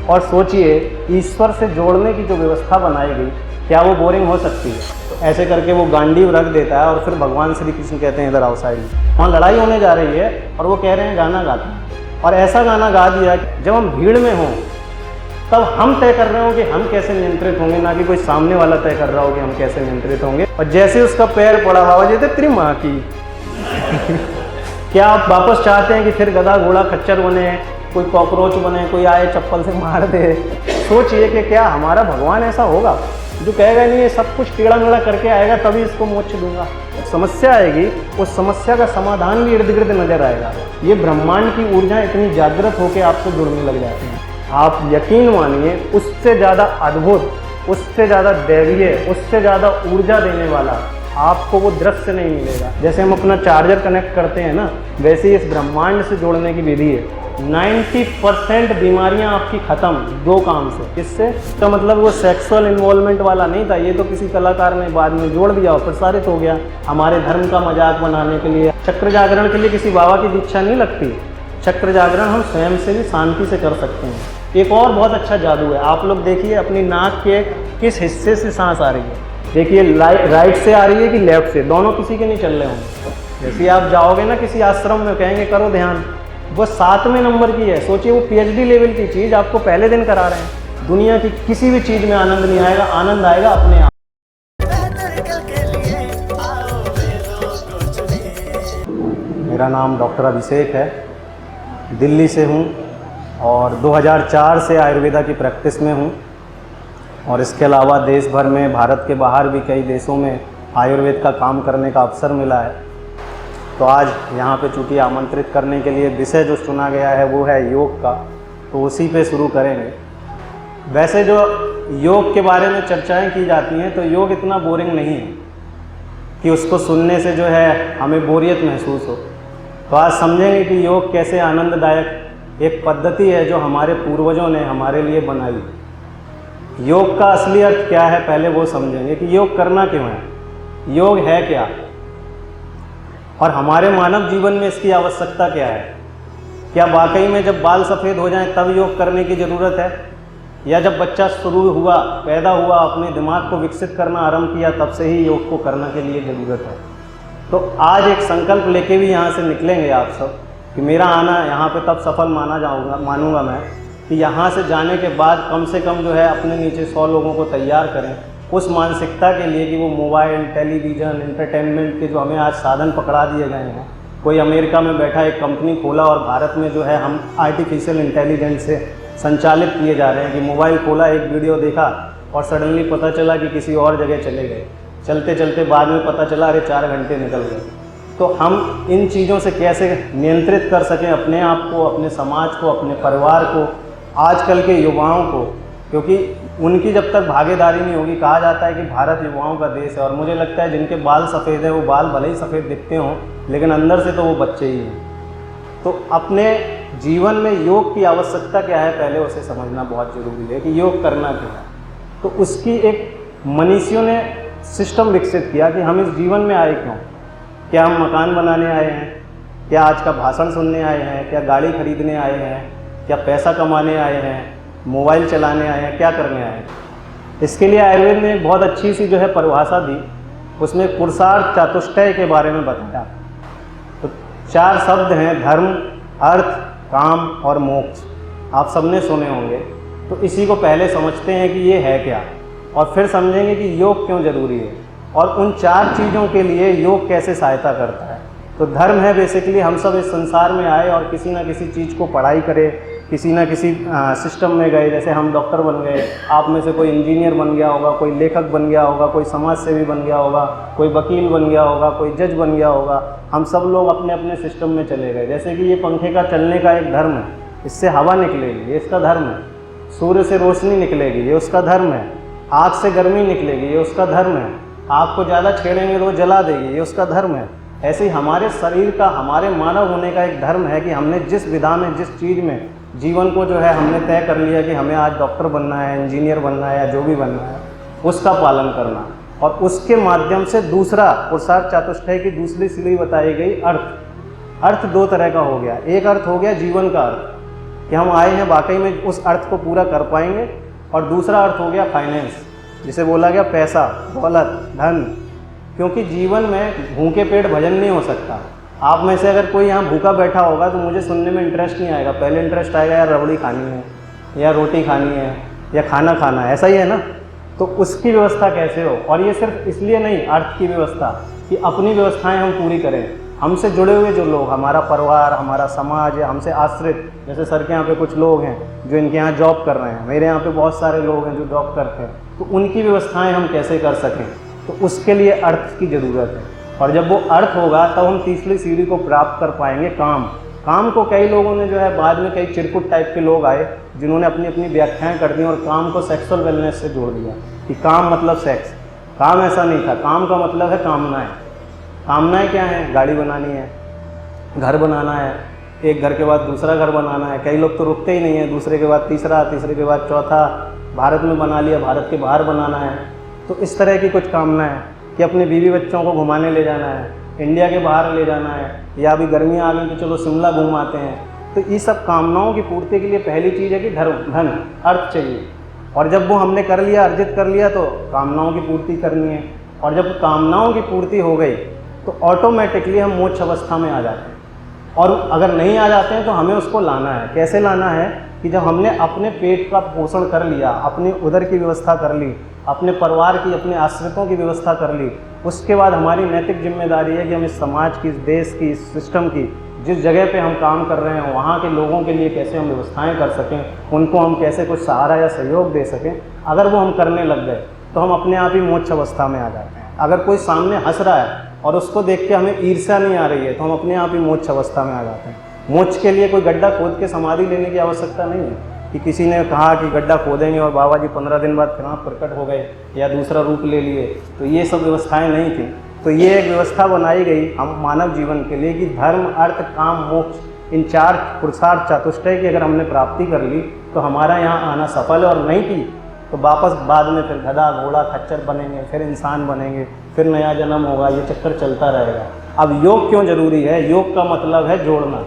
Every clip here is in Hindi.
और सोचिए ईश्वर से जोड़ने की जो व्यवस्था बनाई गई, क्या वो बोरिंग हो सकती है? ऐसे करके वो गांडीव रख देता है और फिर भगवान श्री कृष्ण कहते हैं इधर आओ साइड में। वहाँ लड़ाई होने जा रही है और वो कह रहे हैं गाना गाते हैं, और ऐसा गाना गा दिया कि जब हम भीड़ में हों तब हम तय कर रहे हो कि हम कैसे नियंत्रित होंगे, ना कि कोई सामने वाला तय कर रहा हो कि हम कैसे नियंत्रित होंगे। और जैसे उसका पैर पड़ा आवाज देते त्रिमा की क्या आप वापस चाहते हैं कि फिर गधा घोड़ा खच्चर बने, कोई कॉकरोच बने, कोई आए चप्पल से मार दे? सोचिए कि क्या हमारा भगवान ऐसा होगा जो कहेगा नहीं ये सब कुछ टेढ़ा मेढ़ा करके आएगा तभी इसको मोक्ष दूंगा? समस्या आएगी, उस समस्या का समाधान भी इर्द गिर्द नजर आएगा। ये ब्रह्मांड की ऊर्जा इतनी जागृत होकर आपसे जुड़ने लग जाती है, आप यकीन मानिए उससे ज़्यादा अद्भुत, उससे ज़्यादा दैवीय, उससे ज़्यादा ऊर्जा देने वाला आपको वो दृश्य नहीं मिलेगा। जैसे हम अपना चार्जर कनेक्ट करते हैं ना, वैसे ही इस ब्रह्मांड से जोड़ने की विधि है। 90% बीमारियां आपकी खत्म दो काम से। किससे? तो मतलब वो सेक्सुअल इन्वॉल्वमेंट वाला नहीं था, ये तो किसी कलाकार ने बाद में जोड़ दिया और प्रसारित हो गया हमारे धर्म का मजाक बनाने के लिए। चक्र जागरण के लिए किसी बाबा की दीक्षा नहीं लगती, चक्र जागरण हम स्वयं से भी शांति से कर सकते हैं। एक और बहुत अच्छा जादू है, आप लोग देखिए अपनी नाक के किस हिस्से से सांस आ रही है। देखिए राइट से आ रही है कि लेफ्ट से, दोनों किसी के नहीं चल रहे होंगे। जैसे आप जाओगे ना किसी आश्रम में, कहेंगे करो ध्यान, वो 7वें नंबर की है। सोचिए वो PhD लेवल की चीज़ आपको पहले दिन करा रहे हैं। दुनिया की किसी भी चीज़ में आनंद नहीं आएगा, आनंद आएगा अपने आप। मेरा नाम डॉक्टर अभिषेक है, दिल्ली से हूँ और 2004 से आयुर्वेदा की प्रैक्टिस में हूँ। और इसके अलावा देश भर में, भारत के बाहर भी कई देशों में आयुर्वेद का काम करने का अवसर मिला है। तो आज यहाँ पे चूँकि आमंत्रित करने के लिए विषय जो चुना गया है वो है योग का, तो उसी पे शुरू करेंगे। वैसे जो योग के बारे में चर्चाएं की जाती हैं तो योग इतना बोरिंग नहीं है कि उसको सुनने से जो है हमें बोरियत महसूस हो। तो आज समझेंगे कि योग कैसे आनंददायक एक पद्धति है जो हमारे पूर्वजों ने हमारे लिए बनाई। योग का असली अर्थ क्या है पहले वो समझेंगे कि योग करना क्यों है, योग है क्या, और हमारे मानव जीवन में इसकी आवश्यकता क्या है। क्या वाकई में जब बाल सफ़ेद हो जाएं तब योग करने की ज़रूरत है, या जब बच्चा शुरू हुआ, पैदा हुआ, अपने दिमाग को विकसित करना आरंभ किया तब से ही योग को करने के लिए ज़रूरत है? तो आज एक संकल्प लेके भी यहाँ से निकलेंगे आप सब कि मेरा आना यहाँ पे तब सफल मानूंगा मैं कि यहाँ से जाने के बाद कम से कम जो है अपने नीचे 100 लोगों को तैयार करें उस मानसिकता के लिए कि वो मोबाइल, टेलीविज़न, एंटरटेनमेंट के जो हमें आज साधन पकड़ा दिए गए हैं। कोई अमेरिका में बैठा एक कंपनी खोला और भारत में जो है हम आर्टिफिशियल इंटेलिजेंस से संचालित किए जा रहे हैं कि मोबाइल खोला, एक वीडियो देखा और सडनली पता चला कि किसी और जगह चले गए, चलते चलते बाद में पता चला अरे 4 घंटे निकल गए। तो हम इन चीज़ों से कैसे नियंत्रित कर सकें अपने आप को, अपने समाज को, अपने परिवार को, आजकल के युवाओं को, क्योंकि उनकी जब तक भागीदारी नहीं होगी। कहा जाता है कि भारत युवाओं का देश है, और मुझे लगता है जिनके बाल सफ़ेद हैं वो बाल भले ही सफ़ेद दिखते हों लेकिन अंदर से तो वो बच्चे ही हैं। तो अपने जीवन में योग की आवश्यकता क्या है पहले उसे समझना बहुत ज़रूरी है कि योग करना क्या है। तो उसकी एक मनीषियों ने सिस्टम विकसित किया कि हम इस जीवन में आए क्यों। क्या हम मकान बनाने आए हैं, क्या आज का भाषण सुनने आए हैं, क्या गाड़ी खरीदने आए हैं, क्या पैसा कमाने आए हैं, मोबाइल चलाने आए हैं, क्या करने आए हैं? इसके लिए आयुर्वेद ने एक बहुत अच्छी सी जो है परिभाषा दी, उसमें पुरुषार्थ चतुष्टय के बारे में बताया। तो 4 शब्द हैं, धर्म, अर्थ, काम और मोक्ष। आप सबने सुने होंगे। तो इसी को पहले समझते हैं कि ये है क्या, और फिर समझेंगे कि योग क्यों ज़रूरी है और उन 4 चीज़ों के लिए योग कैसे सहायता करता है। तो धर्म है बेसिकली हम सब इस संसार में आए और किसी ना किसी चीज़ को पढ़ाई करे, किसी ना किसी सिस्टम में गए। जैसे हम डॉक्टर बन गए, आप में से कोई इंजीनियर बन गया होगा, कोई लेखक बन गया होगा, कोई समाज सेवी बन गया होगा, कोई वकील बन गया होगा, कोई जज बन गया होगा। हम सब लोग अपने अपने सिस्टम में चले गए। जैसे कि ये पंखे का चलने का एक धर्म है, इससे हवा निकलेगी, ये इसका धर्म है। सूर्य से रोशनी निकलेगी, ये उसका धर्म है। आग से गर्मी निकलेगी, ये उसका धर्म है। आग को ज़्यादा छेड़ेंगे तो वो जला देगी, ये उसका धर्म है। ऐसे ही हमारे शरीर का, हमारे मानव होने का एक धर्म है कि हमने जिस विधा में, जिस चीज़ में जीवन को जो है हमने तय कर लिया कि हमें आज डॉक्टर बनना है, इंजीनियर बनना है या जो भी बनना है, उसका पालन करना। और उसके माध्यम से दूसरा पुरुषार्थ चतुष्टय की दूसरी सीढ़ी बताई गई अर्थ। अर्थ 2 तरह का हो गया। एक अर्थ हो गया जीवन का अर्थ, कि हम आए हैं वाकई में उस अर्थ को पूरा कर पाएंगे। और दूसरा अर्थ हो गया फाइनेंस, जिसे बोला गया पैसा, दौलत, धन। क्योंकि जीवन में भूखे पेट भजन नहीं हो सकता। आप में से अगर कोई यहाँ भूखा बैठा होगा तो मुझे सुनने में इंटरेस्ट नहीं आएगा, पहले इंटरेस्ट आएगा यार रबड़ी खानी है या रोटी खानी है या खाना खाना है, ऐसा ही है ना। तो उसकी व्यवस्था कैसे हो, और ये सिर्फ इसलिए नहीं अर्थ की व्यवस्था कि अपनी व्यवस्थाएं हम पूरी करें। हमसे जुड़े हुए जो लोग, हमारा परिवार, हमारा समाज या हमसे आश्रित, जैसे सर के यहाँ पे कुछ लोग हैं जो इनके यहाँ जॉब कर रहे हैं, मेरे यहाँ पे बहुत सारे लोग हैं जो जॉब करते हैं, तो उनकी व्यवस्थाएं हम कैसे कर सकें, तो उसके लिए अर्थ की ज़रूरत है। और जब वो अर्थ होगा तब हम तीसरी सीढ़ी को प्राप्त कर पाएंगे, काम को कई लोगों ने जो है बाद में, कई चिरकुट टाइप के लोग आए जिन्होंने अपनी अपनी व्याख्याएं कर दी और काम को सेक्सुअल वेलनेस से जोड़ दिया कि काम मतलब सेक्स। काम ऐसा नहीं था, काम का मतलब है कामनाएं। कामनाएं क्या हैं? गाड़ी बनानी है, घर बनाना है, एक घर के बाद दूसरा घर बनाना है। कई लोग तो रुकते ही नहीं है, दूसरे के बाद तीसरा, तीसरे के बाद चौथा, भारत में बना लिया, भारत के बाहर बनाना है। तो इस तरह की कुछ कामनाएं हैं कि अपने बीवी बच्चों को घुमाने ले जाना है, इंडिया के बाहर ले जाना है, या अभी गर्मियाँ आ गई तो चलो शिमला घूम आते हैं। तो ये सब कामनाओं की पूर्ति के लिए पहली चीज़ है कि धन, अर्थ चाहिए। और जब वो हमने कर लिया, अर्जित कर लिया, तो कामनाओं की पूर्ति करनी है। और जब कामनाओं की पूर्ति हो गई तो ऑटोमेटिकली हम मोक्ष अवस्था में आ जाते हैं। और अगर नहीं आ जाते हैं तो हमें उसको लाना है। कैसे लाना है? कि जब हमने अपने पेट का पोषण कर लिया, अपनी उदर की व्यवस्था कर ली, अपने परिवार की, अपने आश्रितों की व्यवस्था कर ली, उसके बाद हमारी नैतिक जिम्मेदारी है कि हम इस समाज की, इस देश की, इस सिस्टम की, जिस जगह पे हम काम कर रहे हैं वहाँ के लोगों के लिए कैसे हम व्यवस्थाएं कर सकें, उनको हम कैसे कुछ सहारा या सहयोग दे सकें। अगर वो हम करने लग गए तो हम अपने आप ही मोक्ष अवस्था में आ जाते हैं। अगर कोई सामने हंस रहा है और उसको देख के हमें ईर्ष्या नहीं आ रही है तो हम अपने आप ही मोक्ष अवस्था में आ जाते हैं। मोक्ष के लिए कोई गड्ढा खोद के समाधि लेने की आवश्यकता नहीं है कि किसी ने कहा कि गड्ढा खोदेंगे और बाबा जी 15 दिन बाद फिर प्रकट हो गए या दूसरा रूप ले लिए। तो ये सब व्यवस्थाएं नहीं थी। तो ये एक व्यवस्था बनाई गई हम मानव जीवन के लिए कि धर्म, अर्थ, काम, मोक्ष, इन 4 पुरुषार्थ चतुष्टय की अगर हमने प्राप्ति कर ली तो हमारा यहाँ आना सफल है। और नहीं की तो वापस बाद में फिर गधा, घोड़ा, खच्चर बनेंगे, फिर इंसान बनेंगे, फिर नया जन्म होगा, ये चक्कर चलता रहेगा। अब योग क्यों जरूरी है? योग का मतलब है जोड़ना,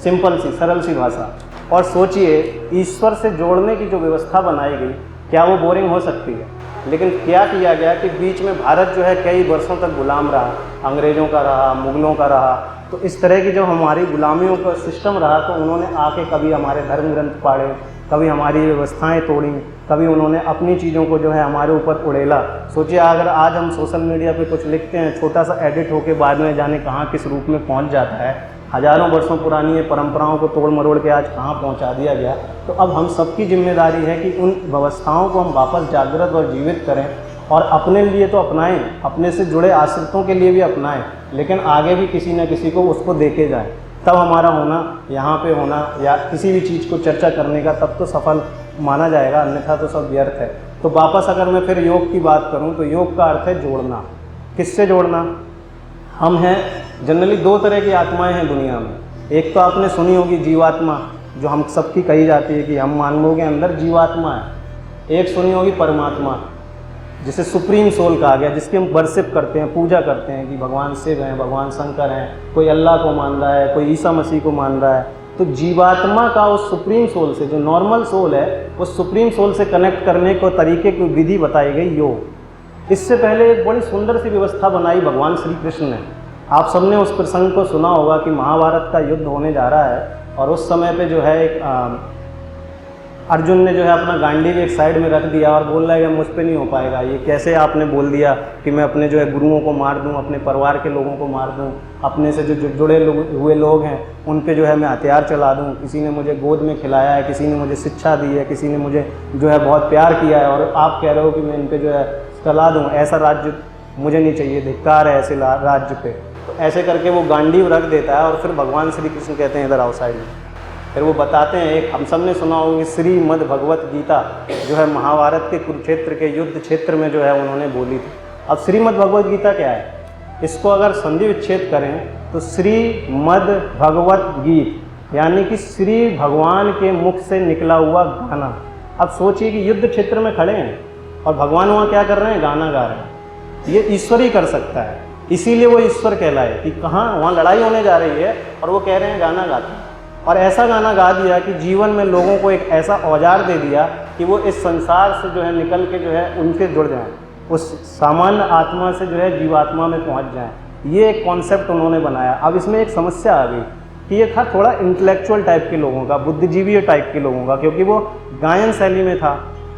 सिंपल सी, सरल सी भाषा। और सोचिए, ईश्वर से जोड़ने की जो व्यवस्था बनाई गई, क्या वो बोरिंग हो सकती है? लेकिन क्या किया गया कि बीच में भारत जो है कई वर्षों तक गुलाम रहा, अंग्रेज़ों का रहा, मुग़लों का रहा। तो इस तरह की जब हमारी गुलामियों का सिस्टम रहा तो उन्होंने आके कभी हमारे धर्म ग्रंथ पाड़े, कभी हमारी व्यवस्थाएं तोड़ी, कभी उन्होंने अपनी चीज़ों को जो है हमारे ऊपर उड़ेला। सोचिए, अगर आज हम सोशल मीडिया पे कुछ लिखते हैं, छोटा सा एडिट होके बाद में जाने कहाँ किस रूप में पहुँच जाता है। हज़ारों वर्षों पुरानी ये परंपराओं को तोड़ मरोड़ के आज कहाँ पहुँचा दिया गया। तो अब हम सबकी जिम्मेदारी है कि उन व्यवस्थाओं को हम वापस जागृत और जीवित करें और अपने लिए तो अपनाएं, अपने से जुड़े आश्रितों के लिए भी अपनाएं, लेकिन आगे भी किसी न किसी को उसको देके जाएं। तब हमारा होना, यहाँ पे होना या किसी भी चीज़ को चर्चा करने का तब तो सफल माना जाएगा, अन्यथा तो सब व्यर्थ है। तो वापस अगर मैं फिर योग की बात करूँ तो योग का अर्थ है जोड़ना। किससे जोड़ना? हम हैं जनरली 2 तरह की आत्माएं हैं दुनिया में। एक तो आपने सुनी होगी जीवात्मा, जो हम सबकी कही जाती है कि हम मानवों के अंदर जीवात्मा है। एक सुनी होगी परमात्मा, जिसे सुप्रीम सोल कहा गया, जिसकी हम वर्शिप करते हैं, पूजा करते हैं कि भगवान शिव हैं, भगवान शंकर हैं, कोई अल्लाह को मान रहा है, कोई ईसा मसीह को मान रहा है। तो जीवात्मा का उस सुप्रीम सोल से, जो नॉर्मल सोल है, उस सुप्रीम सोल से कनेक्ट करने को तरीके की विधि बताई गई योग। इससे पहले एक बड़ी सुंदर सी व्यवस्था बनाई भगवान श्री कृष्ण ने। आप सबने उस प्रसंग को सुना होगा कि महाभारत का युद्ध होने जा रहा है और उस समय पे जो है एक अर्जुन ने जो है अपना गांडीव एक साइड में रख दिया और बोल रहा है कि मुझ पे नहीं हो पाएगा, ये कैसे आपने बोल दिया कि मैं अपने जो है गुरुओं को मार दूं, अपने परिवार के लोगों को मार दूं, अपने से जो जुड़े हुए लोग हैं उन पे जो है मैं हथियार चला दूं। किसी ने मुझे गोद में खिलाया है, किसी ने मुझे शिक्षा दी है, किसी ने मुझे जो है बहुत प्यार किया है और आप कह रहे हो कि मैं इन पर जो है चला दूँ। ऐसा राज्य मुझे नहीं चाहिए, धिक्कार है ऐसे राज्य पे। तो ऐसे करके वो गांडीव रख देता है और फिर भगवान श्री कृष्ण कहते हैं इधर आओ साइड में। फिर वो बताते हैं, एक हम सब ने सुना होगा श्रीमद् भगवत गीता जो है महाभारत के कुरुक्षेत्र के युद्ध क्षेत्र में जो है उन्होंने बोली थी। अब श्रीमद् भगवत गीता क्या है? इसको अगर संधि विच्छेद करें तो श्रीमद् भगवत गीत, यानी कि श्री भगवान के मुख से निकला हुआ गाना। अब सोचिए कि युद्ध क्षेत्र में खड़े हैं और भगवान वहाँ क्या कर रहे हैं? गाना गा रहे हैं। ये ईश्वर ही कर सकता है, इसीलिए वो ईश्वर कहलाए कि कहाँ वहाँ लड़ाई होने जा रही है और वो कह रहे हैं गाना गाते हैं। और ऐसा गाना गा दिया कि जीवन में लोगों को एक ऐसा औजार दे दिया कि वो इस संसार से जो है निकल के जो है उनसे जुड़ जाएं, उस सामान्य आत्मा से जो है जीवात्मा में पहुंच जाएं। ये एक कॉन्सेप्ट उन्होंने बनाया। अब इसमें एक समस्या आ गई कि ये था थोड़ा इंटेलेक्चुअल टाइप के लोगों का, बुद्धिजीवी टाइप के लोगों का, क्योंकि वो गायन शैली में था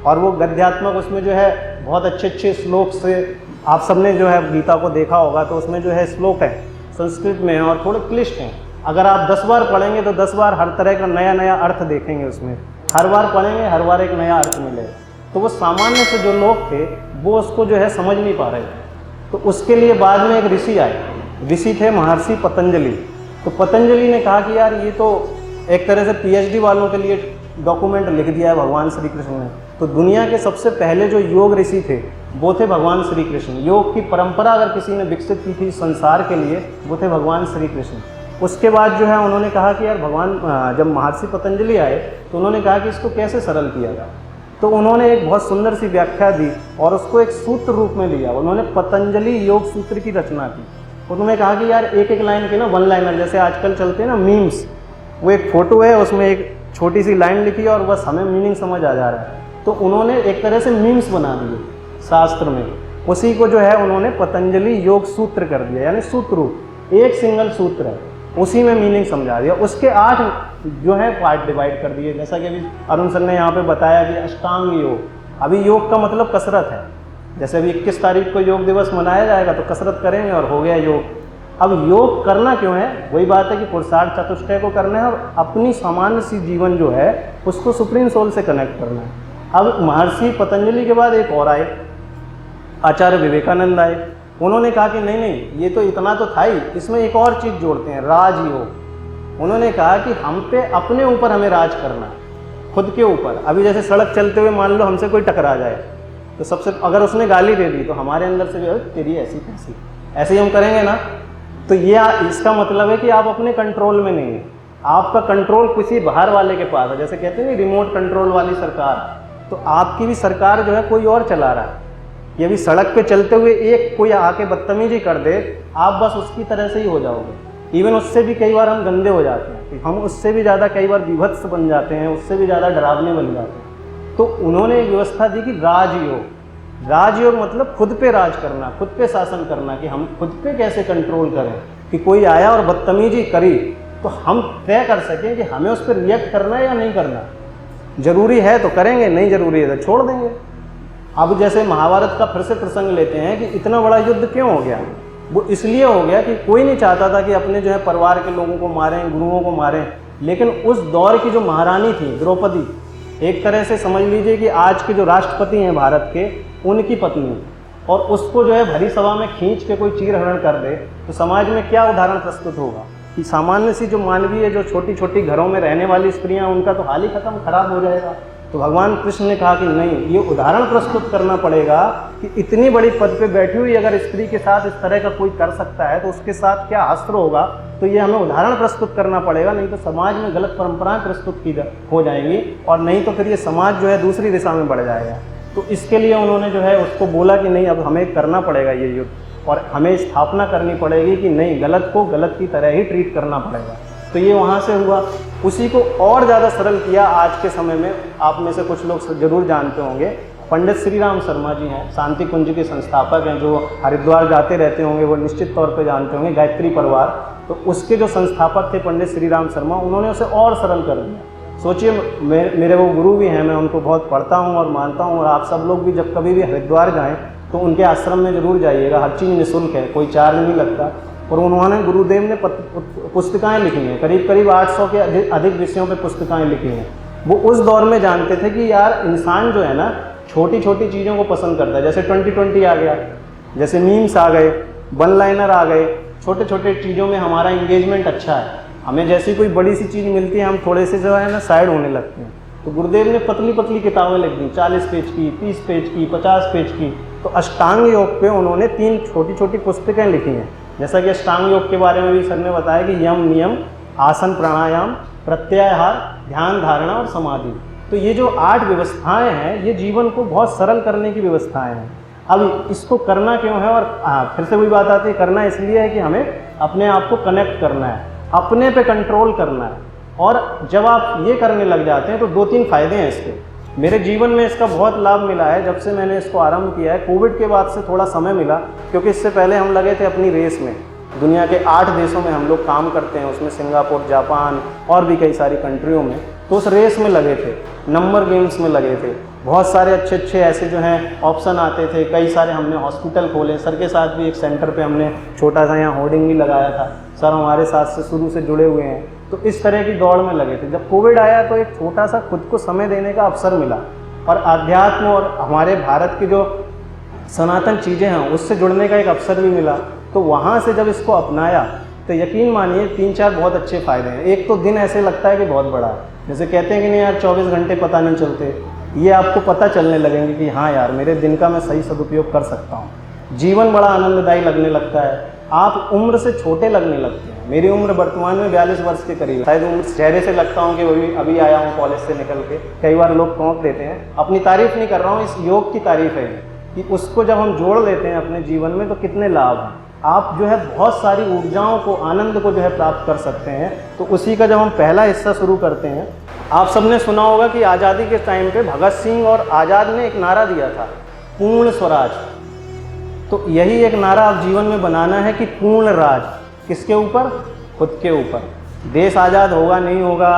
और वो गद्यात्मक, उसमें जो है बहुत अच्छे अच्छे श्लोक से, आप सबने जो है गीता को देखा होगा तो उसमें जो है श्लोक है संस्कृत में है और थोड़े क्लिष्ट हैं। अगर आप 10 बार पढ़ेंगे तो 10 बार हर तरह का नया नया अर्थ देखेंगे उसमें, हर बार पढ़ेंगे हर बार एक नया अर्थ मिलेगा। तो वो सामान्य से जो लोग थे वो उसको जो है समझ नहीं पा रहे थे। तो उसके लिए बाद में एक ऋषि आए, ऋषि थे महर्षि पतंजलि। तो पतंजलि ने कहा कि यार ये तो एक तरह से PhD वालों के लिए डॉक्यूमेंट लिख दिया है भगवान श्री कृष्ण ने। तो दुनिया के सबसे पहले जो योग ऋषि थे वो थे भगवान श्री कृष्ण। योग की परंपरा अगर किसी ने विकसित की थी संसार के लिए वो थे भगवान श्री कृष्ण। उसके बाद जो है उन्होंने कहा कि यार भगवान, जब महर्षि पतंजलि आए तो उन्होंने कहा कि इसको कैसे सरल किया जाए। तो उन्होंने एक बहुत सुंदर सी व्याख्या दी और उसको एक सूत्र रूप में लिया। उन्होंने पतंजलि योग सूत्र की रचना की। उन्होंने कहा कि यार एक एक लाइन के ना, वन लाइनर जैसे आजकल चलते हैं ना मीम्स, वो एक फ़ोटो है उसमें एक छोटी सी लाइन लिखी है और बस हमें मीनिंग समझ आ जा रहा है। तो उन्होंने एक तरह से मीम्स बना दिए शास्त्र में। उसी को जो है उन्होंने पतंजलि योग सूत्र कर दिया, यानी सूत्र, एक सिंगल सूत्र है, उसी में मीनिंग समझा दिया। उसके 8 जो है पार्ट डिवाइड कर दिए। जैसा कि अभी अरुण सर ने यहाँ पे बताया कि अष्टांग योग, अभी योग का मतलब कसरत है। जैसे अभी 21 तारीख को योग दिवस मनाया जाएगा तो कसरत करेंगे और हो गया योग। अब योग करना क्यों है? वही बात है कि पुरुषार्थ चतुष्टय को करना है और अपनी सामान्य सी जीवन जो है उसको सुप्रीम सोल से कनेक्ट करना है। अब महर्षि पतंजलि के बाद एक और आए, आचार्य विवेकानंद आए। उन्होंने कहा कि नहीं नहीं, ये तो इतना तो था ही, इसमें एक और चीज़ जोड़ते हैं, राजयोग। उन्होंने कहा कि हम पे अपने ऊपर हमें राज करना है, खुद के ऊपर। अभी जैसे सड़क चलते हुए मान लो हमसे कोई टकरा जाए तो सबसे अगर उसने गाली दे दी तो हमारे अंदर से भी तेरी ऐसी कैसी, ऐसे ही हम करेंगे ना। तो ये इसका मतलब है कि आप अपने कंट्रोल में नहीं है, आपका कंट्रोल किसी बाहर वाले के पास है। जैसे कहते हैं रिमोट कंट्रोल वाली सरकार, तो आपकी भी सरकार जो है कोई और चला रहा है। ये भी सड़क पे चलते हुए एक कोई आके बदतमीजी कर दे, आप बस उसकी तरह से ही हो जाओगे। इवन उससे भी कई बार हम गंदे हो जाते हैं, हम उससे भी ज़्यादा कई बार विभत्स बन जाते हैं, उससे भी ज़्यादा डरावने बन जाते हैं। तो उन्होंने एक व्यवस्था दी कि राजयोग। राजयोग मतलब खुद पे राज करना, खुद पे शासन करना, कि हम खुद पे कैसे कंट्रोल करें कि कोई आया और बदतमीजी करी तो हम तय कर सकें कि हमें उस पर रिएक्ट करना है या नहीं करना। जरूरी है तो करेंगे, नहीं जरूरी है तो छोड़ देंगे। अब जैसे महाभारत का फिर से प्रसंग लेते हैं कि इतना बड़ा युद्ध क्यों हो गया? वो इसलिए हो गया कि कोई नहीं चाहता था कि अपने जो है परिवार के लोगों को मारें, गुरुओं को मारें। लेकिन उस दौर की जो महारानी थी द्रौपदी, एक तरह से समझ लीजिए कि आज के जो राष्ट्रपति हैं भारत के, उनकी पत्नी, और उसको जो है भरी सभा में खींच के कोई चीर हरण कर दे तो समाज में क्या उदाहरण प्रस्तुत होगा कि सामान्य सी जो मानवीय जो छोटी छोटी घरों में रहने वाली स्त्रियां, उनका तो हाल ही खत्म, खराब हो जाएगा। तो भगवान कृष्ण ने कहा कि नहीं, ये उदाहरण प्रस्तुत करना पड़ेगा कि इतनी बड़ी पद पे बैठी हुई अगर स्त्री के साथ इस तरह का कोई कर सकता है तो उसके साथ क्या हस्त्र होगा। तो ये हमें उदाहरण प्रस्तुत करना पड़ेगा, नहीं तो समाज में गलत परंपराएं प्रस्तुत की हो जाएंगी और नहीं तो फिर ये समाज जो है दूसरी दिशा में बढ़ जाएगा। तो इसके लिए उन्होंने जो है उसको बोला कि नहीं, अब हमें करना पड़ेगा ये युद्ध और हमें स्थापना करनी पड़ेगी कि नहीं, गलत को गलत की तरह ही ट्रीट करना पड़ेगा। तो ये वहाँ से हुआ। उसी को और ज़्यादा सरल किया आज के समय में, आप में से कुछ लोग जरूर जानते होंगे, पंडित श्री राम शर्मा जी हैं, शांति कुंज के संस्थापक हैं, जो हरिद्वार जाते रहते होंगे वो निश्चित तौर पे जानते होंगे, गायत्री परिवार। तो उसके जो संस्थापक थे पंडित श्री राम शर्मा, उन्होंने उसे और सरल कर दिया। सोचिए, मेरे वो गुरु भी हैं, मैं उनको बहुत पढ़ता हूँ और मानता हूँ, और आप सब लोग भी जब कभी भी हरिद्वार जाएँ तो उनके आश्रम में ज़रूर जाइएगा। हर चीज़ निःशुल्क है, कोई चार्ज नहीं लगता। और उन्होंने, गुरुदेव ने पुस्तकें लिखी हैं, करीब करीब 800 के अधिक विषयों पे पुस्तकें लिखी हैं। वो उस दौर में जानते थे कि यार इंसान जो है ना, छोटी छोटी चीज़ों को पसंद करता है। जैसे 2020 आ गया, जैसे मीम्स आ गए, वन लाइनर आ गए, छोटे छोटे चीज़ों में हमारा इंगेजमेंट अच्छा है। हमें जैसी कोई बड़ी सी चीज़ मिलती है हम थोड़े से जो है ना साइड होने लगते हैं। तो गुरुदेव ने पतली पतली किताबें लिख दी, 40 पेज की, 30 पेज की, 50 पेज की। तो अष्टांग योग पे उन्होंने 3 छोटी छोटी पुस्तकें लिखी हैं। जैसा कि अष्टांग योग के बारे में भी सर ने बताया कि यम, नियम, आसन, प्राणायाम, प्रत्याहार, ध्यान, धारणा और समाधि। तो ये जो 8 व्यवस्थाएं हैं, ये जीवन को बहुत सरल करने की व्यवस्थाएं हैं। अब इसको करना क्यों है? और फिर से वही बात आती है, करना इसलिए है कि हमें अपने आप को कनेक्ट करना है, अपने पे कंट्रोल करना है। और जब आप ये करने लग जाते हैं तो 2-3 फ़ायदे हैं इसके। मेरे जीवन में इसका बहुत लाभ मिला है जब से मैंने इसको आरंभ किया है। कोविड के बाद से थोड़ा समय मिला, क्योंकि इससे पहले हम लगे थे अपनी रेस में। दुनिया के 8 देशों में हम लोग काम करते हैं, उसमें सिंगापुर, जापान और भी कई सारी कंट्रियों में, तो उस रेस में लगे थे, नंबर गेम्स में लगे थे। बहुत सारे अच्छे अच्छे ऐसे जो हैं ऑप्शन आते थे, कई सारे हमने हॉस्पिटल खोले। सर के साथ भी एक सेंटर पे हमने छोटा सा यहाँ होर्डिंग भी लगाया था, सर हमारे साथ से शुरू से जुड़े हुए हैं। तो इस तरह की दौड़ में लगे थे। जब कोविड आया तो एक छोटा सा खुद को समय देने का अवसर मिला, और अध्यात्म और हमारे भारत की जो सनातन चीज़ें हैं उससे जुड़ने का एक अवसर भी मिला। तो वहाँ से जब इसको अपनाया तो यकीन मानिए 3-4 बहुत अच्छे फ़ायदे हैं। एक तो दिन ऐसे लगता है कि बहुत बड़ा है, जैसे कहते हैं कि नहीं यार 24 घंटे पता नहीं चलते, ये आपको पता चलने लगेंगे कि हाँ यार मेरे दिन का मैं सही सदुपयोग कर सकता हूँ। जीवन बड़ा आनंददायी लगने लगता है, आप उम्र से छोटे लगने लगते हैं। मेरी उम्र वर्तमान में 42 वर्ष के करीब, शायद उम्र चेहरे से लगता हूँ कि अभी आया हूँ कॉलेज से निकल के। कई बार लोग टोंक देते हैं, अपनी तारीफ़ नहीं कर रहा हूँ, इस योग की तारीफ़ है कि उसको जब हम जोड़ लेते हैं अपने जीवन में तो कितने लाभ हैं। आप जो है बहुत सारी ऊर्जाओं को, आनंद को जो है प्राप्त कर सकते हैं। तो उसी का जब हम पहला हिस्सा शुरू करते हैं, आप सबने सुना होगा कि आज़ादी के टाइम पे भगत सिंह और आज़ाद ने एक नारा दिया था, पूर्ण स्वराज। तो यही एक नारा आप जीवन में बनाना है कि पूर्ण राज किसके ऊपर? खुद के ऊपर। देश आज़ाद होगा नहीं होगा,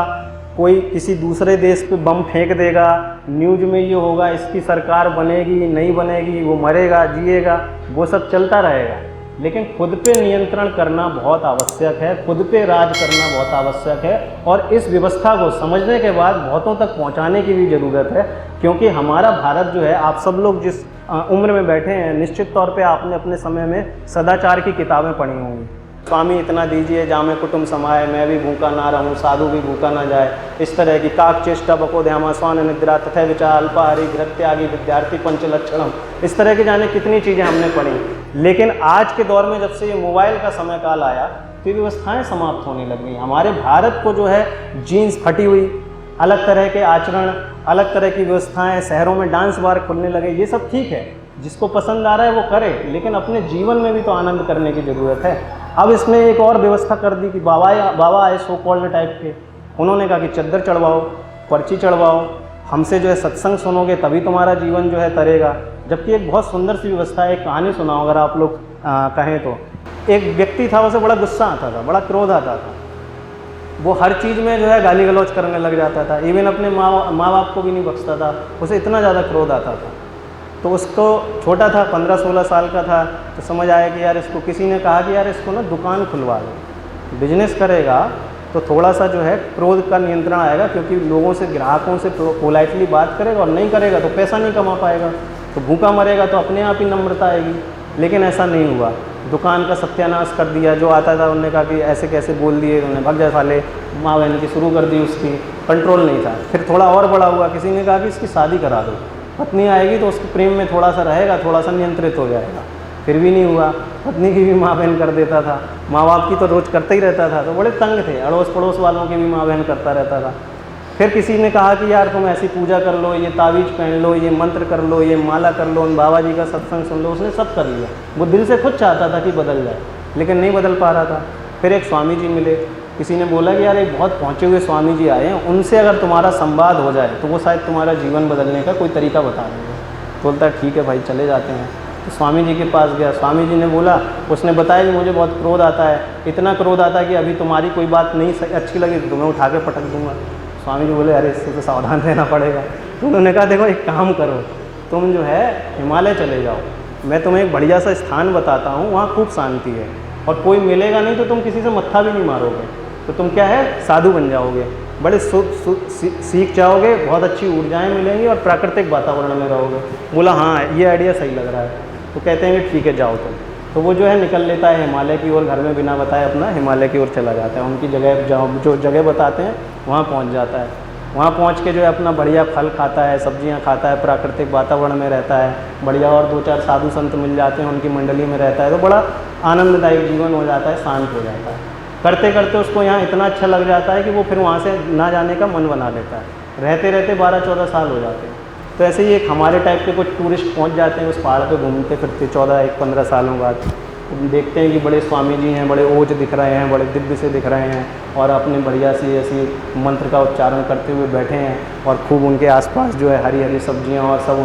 कोई किसी दूसरे देश पे बम फेंक देगा, न्यूज़ में ये होगा, इसकी सरकार बनेगी नहीं बनेगी, वो मरेगा जिएगा, वो सब चलता रहेगा। लेकिन खुद पे नियंत्रण करना बहुत आवश्यक है, खुद पे राज करना बहुत आवश्यक है। और इस व्यवस्था को समझने के बाद बहुतों तक पहुंचाने की भी ज़रूरत है, क्योंकि हमारा भारत जो है, आप सब लोग जिस उम्र में बैठे हैं, निश्चित तौर पे आपने अपने समय में सदाचार की किताबें पढ़ी होंगी। स्वामी इतना दीजिए जामे कुटुंब समाए, मैं भी भूखा ना रहूं, साधु भी भूखा ना जाए, इस तरह की काक चेष्टा बको ध्यामा स्वान निद्रा तथा विचार अल्पाहारी गृहत्यागी विद्यार्थी पंचलक्षणम, इस तरह की जाने कितनी चीज़ें हमने पढ़ी। लेकिन आज के दौर में जब से ये मोबाइल का समय काल आया तो ये व्यवस्थाएँ समाप्त होने लग गई। हमारे भारत को जो है जीन्स फटी हुई, अलग तरह के आचरण, अलग तरह की व्यवस्थाएं, शहरों में डांस बार खुलने लगे, ये सब ठीक है, जिसको पसंद आ रहा है वो करे, लेकिन अपने जीवन में भी तो आनंद करने की ज़रूरत है। अब इसमें एक और व्यवस्था कर दी कि बाबा आए सो कॉल्ड टाइप के, उन्होंने कहा कि चद्दर चढ़वाओ, पर्ची चढ़वाओ, हमसे जो है सत्संग सुनोगे तभी तुम्हारा जीवन जो है तरेगा। जबकि एक बहुत सुंदर सी व्यवस्था है, एक कहानी सुनाओ अगर आप लोग कहें तो। एक व्यक्ति था, उसे बड़ा गुस्सा आता था, बड़ा क्रोध आता था, वो हर चीज़ में जो है गाली गलौज करने लग जाता था, इवन अपने माँ बाप को भी नहीं बख्शता था, उसे इतना ज़्यादा क्रोध आता था। तो उसको छोटा था, 15-16 साल का था, तो समझ आया कि यार इसको, किसी ने कहा कि यार इसको ना दुकान खुलवा लो, बिजनेस करेगा तो थोड़ा सा जो है क्रोध का नियंत्रण आएगा, क्योंकि लोगों से, ग्राहकों से पोलाइटली बात करेगा, और नहीं करेगा तो पैसा नहीं कमा पाएगा, तो भूखा मरेगा तो अपने आप ही नम्रता आएगी। लेकिन ऐसा नहीं हुआ, दुकान का सत्यानाश कर दिया। जो आता था उन्होंने कहा कि ऐसे कैसे बोल दिए, उन्होंने भग जा साले, माँ बहन की शुरू कर दी, उसकी कंट्रोल नहीं था। फिर थोड़ा और बड़ा हुआ, किसी ने कहा कि इसकी शादी करा दो, पत्नी आएगी तो उसके प्रेम में थोड़ा सा रहेगा, थोड़ा सा नियंत्रित हो जाएगा। फिर भी नहीं हुआ, पत्नी की भी माँ बहन कर देता था, माँ बाप की तो रोज़ करता ही रहता था, तो बड़े तंग थे। अड़ोस पड़ोस वालों की भी माँ बहन करता रहता था। फिर किसी ने कहा कि यार तुम ऐसी पूजा कर लो, ये तावीज़ पहन लो, ये मंत्र कर लो, ये माला कर लो, उन बाबा जी का सत्संग सुन लो। उसने सब कर लिया, वो दिल से खुद चाहता था कि बदल जाए, लेकिन नहीं बदल पा रहा था। फिर एक स्वामी जी मिले, किसी ने बोला कि यार एक बहुत पहुँचे हुए स्वामी जी आए हैं, उनसे अगर तुम्हारा संवाद हो जाए तो वो शायद तुम्हारा जीवन बदलने का कोई तरीका बता देंगे। बोलता ठीक है भाई, चले जाते हैं। तो स्वामी जी के पास गया, स्वामी जी ने बोला, उसने बताया कि मुझे बहुत क्रोध आता है, इतना क्रोध आता है कि अभी तुम्हारी कोई बात नहीं अच्छी लगी तो तुम्हें उठा के पटक दूंगा। स्वामी जी बोले अरे इससे तो सावधान रहना पड़ेगा। तो उन्होंने कहा देखो एक काम करो, तुम जो है हिमालय चले जाओ, मैं तुम्हें एक बढ़िया सा स्थान बताता हूँ, वहाँ खूब शांति है और कोई मिलेगा नहीं, तो तुम किसी से मत्था भी नहीं मारोगे, तो तुम क्या है साधु बन जाओगे, बड़े सीख जाओगे, बहुत अच्छी ऊर्जाएं मिलेंगी और प्राकृतिक वातावरण में रहोगे। बोला हाँ ये आइडिया सही लग रहा है। तो कहते हैं कि ठीक है जाओ तुम। तो वो जो है निकल लेता है हिमालय की ओर, घर में बिना बताए अपना हिमालय की ओर चला जाता है। उनकी जगह जो जगह बताते हैं वहाँ पहुँच जाता है। वहाँ पहुँच के जो है अपना बढ़िया फल खाता है, सब्जियाँ खाता है, प्राकृतिक वातावरण में रहता है, बढ़िया, और 2-4 साधु संत मिल जाते हैं, उनकी मंडली में रहता है, तो बड़ा आनंददायक जीवन हो जाता है, शांत हो जाता है। करते करते उसको यहाँ इतना अच्छा लग जाता है कि वो फिर वहाँ से ना जाने का मन बना लेता है। रहते रहते 12-14 साल हो जाते हैं। तो ऐसे ही एक हमारे टाइप के कुछ टूरिस्ट पहुँच जाते हैं उस पहाड़ पे घूमते फिरते 14-15 सालों बाद। देखते हैं कि बड़े स्वामी जी हैं, बड़े ओज दिख रहे हैं, बड़े दिव्य से दिख रहे हैं और अपने बढ़िया सी ऐसी मंत्र का उच्चारण करते हुए बैठे हैं और खूब उनके आसपास जो है हरी हरी सब्जियां और सब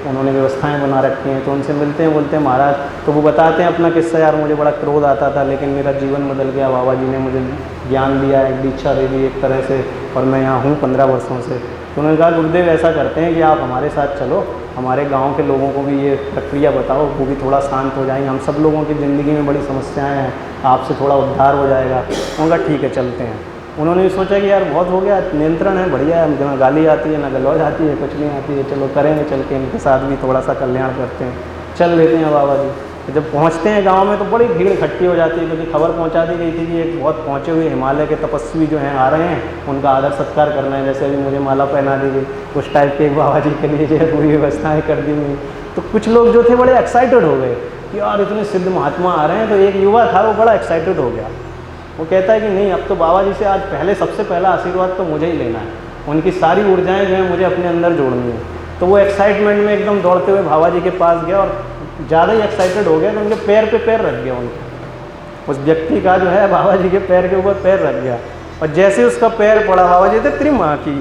उन्होंने व्यवस्थाएं बना रखी हैं। तो उनसे मिलते हैं, बोलते हैं महाराज, तो वो बताते हैं अपना किस्सा, यार मुझे बड़ा क्रोध आता था लेकिन मेरा जीवन बदल गया, बाबा जी ने मुझे ज्ञान दिया, एक दीक्षा दे दी एक तरह से, और मैं यहाँ हूँ 15 वर्षों से। तो उन्होंने कहा गुरुदेव ऐसा करते हैं कि आप हमारे साथ चलो, हमारे गांव के लोगों को भी ये प्रक्रिया बताओ, वो भी थोड़ा शांत हो जाएंगे, हम सब लोगों की ज़िंदगी में बड़ी समस्याएं हैं, आपसे थोड़ा उद्धार हो जाएगा। उनका ठीक है चलते हैं। उन्होंने भी सोचा कि यार बहुत हो गया, नियंत्रण है, बढ़िया है, ना गाली आती है ना गलौज आती है, कुछ नहीं आती है, चलो करेंगे, चल के इनके साथ भी थोड़ा सा कल्याण करते हैं, चल लेते हैं बाबा जी। जब पहुंचते हैं गांव में तो बड़ी भीड़ इकट्ठी हो जाती है, क्योंकि खबर पहुंचा दी गई थी कि एक बहुत पहुंचे हुए हिमालय के तपस्वी जो हैं आ रहे हैं, उनका आदर सत्कार करना है। जैसे अभी मुझे माला पहना दी गई, उस टाइप के बाबा जी के लिए जो है पूरी व्यवस्थाएँ कर दी गई। तो कुछ लोग जो थे बड़े एक्साइटेड हो गए कि यार इतने सिद्ध महात्मा आ रहे हैं। तो एक युवा था वो बड़ा एक्साइटेड हो गया, वो कहता है कि नहीं, अब तो बाबा जी से आज सबसे पहला आशीर्वाद तो मुझे ही लेना है, उनकी सारी ऊर्जाएँ जो हैं मुझे अपने अंदर जोड़नी है। तो वो एक्साइटमेंट में एकदम दौड़ते हुए बाबा जी के पास गया और ज़्यादा ही एक्साइटेड हो गया तो उनके पैर पे पैर रख गया, उनके उस व्यक्ति का जो है बाबा जी के पैर के ऊपर पैर रख गया, और जैसे उसका पैर पड़ा बाबा जी थे त्रिमा की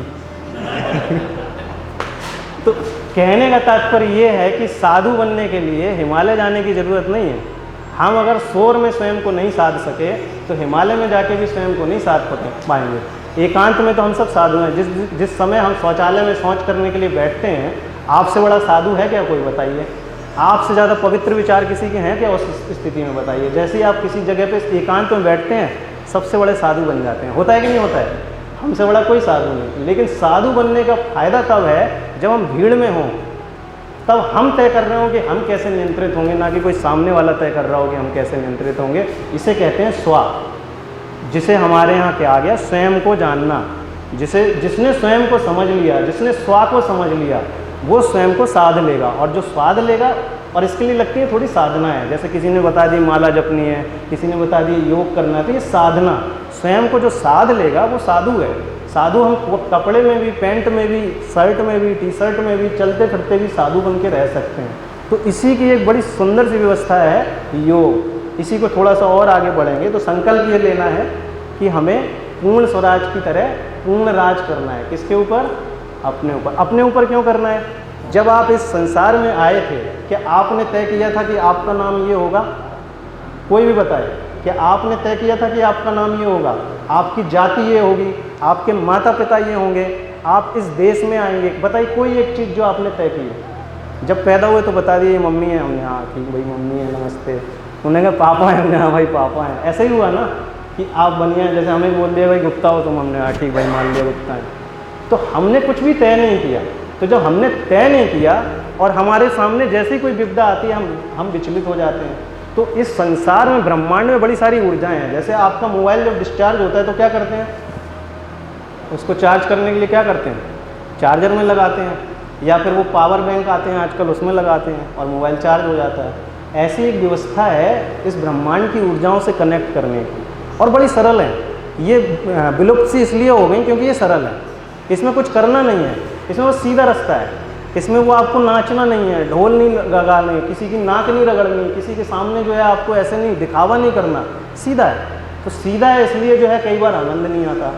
तो कहने का तात्पर्य ये है कि साधु बनने के लिए हिमालय जाने की ज़रूरत नहीं है। हम अगर शोर में स्वयं को नहीं साध सके तो हिमालय में जाके भी स्वयं को नहीं साध पाएंगे। एकांत में तो हम सब साधु हैं। जिस समय हम शौचालय में शौच करने के लिए बैठते हैं, आपसे बड़ा साधु है क्या कोई, बताइए? आपसे ज़्यादा पवित्र विचार किसी के हैं क्या उस स्थिति में, बताइए? जैसे ही आप किसी जगह पे एकांत में बैठते हैं, सबसे बड़े साधु बन जाते हैं। होता है कि नहीं होता है? हमसे बड़ा कोई साधु नहीं। लेकिन साधु बनने का फ़ायदा तब है जब हम भीड़ में हों, तब हम तय कर रहे हो कि हम कैसे नियंत्रित होंगे, ना कि कोई सामने वाला तय कर रहा हो कि हम कैसे नियंत्रित होंगे। इसे कहते हैं स्व, जिसे हमारे यहाँ क्या आ गया, स्वयं को जानना। जिसने स्वयं को समझ लिया, जिसने स्व को समझ लिया, वो स्वयं को साध लेगा। और जो साध लेगा, और इसके लिए लगती है थोड़ी साधना है, जैसे किसी ने बता दी माला जपनी है, किसी ने बता दी योग करना है, तो ये साधना, स्वयं को जो साध लेगा वो साधु है। साधु हम कपड़े में भी, पैंट में भी, शर्ट में भी, टी शर्ट में भी, चलते फिरते भी साधु बन के रह सकते हैं। तो इसी की एक बड़ी सुंदर सी व्यवस्था है योग। इसी को थोड़ा सा और आगे बढ़ेंगे तो संकल्प ये लेना है कि हमें पूर्ण स्वराज की तरह पूर्ण राज करना है। किसके ऊपर? अपने ऊपर। अपने ऊपर क्यों करना है? जब आप इस संसार में आए थे, क्या आपने तय किया था कि आपका नाम ये होगा? कोई भी बताए, क्या आपने तय किया था कि आपका नाम ये होगा, आपकी जाति ये होगी, आपके माता पिता ये होंगे, आप इस देश में आएंगे? बताइए कोई एक चीज़ जो आपने तय की है। जब पैदा हुए तो बता दिए मम्मी है, हमने हाँ ठीक भाई मम्मी है, नमस्ते। उन्होंने कहा पापा है, हमने हाँ भाई पापा हैं। ऐसे ही हुआ ना कि आप बनिए, जैसे हमें बोल दिया भाई गुप्ता हो, तो हमने हाँ ठीक भाई मान लिया गुप्ता है। तो हमने कुछ भी तय नहीं किया। तो जब हमने तय नहीं किया और हमारे सामने जैसे ही कोई विपदा आती है हम विचलित हो जाते हैं। तो इस संसार में, ब्रह्मांड में बड़ी सारी ऊर्जाएं हैं। जैसे आपका मोबाइल जब डिस्चार्ज होता है तो क्या करते हैं? उसको चार्ज करने के लिए क्या करते हैं? चार्जर में लगाते हैं, या फिर वो पावर बैंक आते हैं आजकल, उसमें लगाते हैं और मोबाइल चार्ज हो जाता है। ऐसी एक व्यवस्था है इस ब्रह्मांड की ऊर्जाओं से कनेक्ट करने की, और बड़ी सरल है। ये विलुप्त सी इसलिए हो गई क्योंकि ये सरल है, इसमें कुछ करना नहीं है, इसमें वो सीधा रास्ता है। इसमें वो आपको नाचना नहीं है, ढोल नहीं लगाना है, किसी की नाक नहीं रगड़नी, किसी के सामने जो है आपको ऐसे नहीं दिखावा नहीं करना, सीधा है। तो सीधा है इसलिए जो है कई बार आनंद नहीं आता,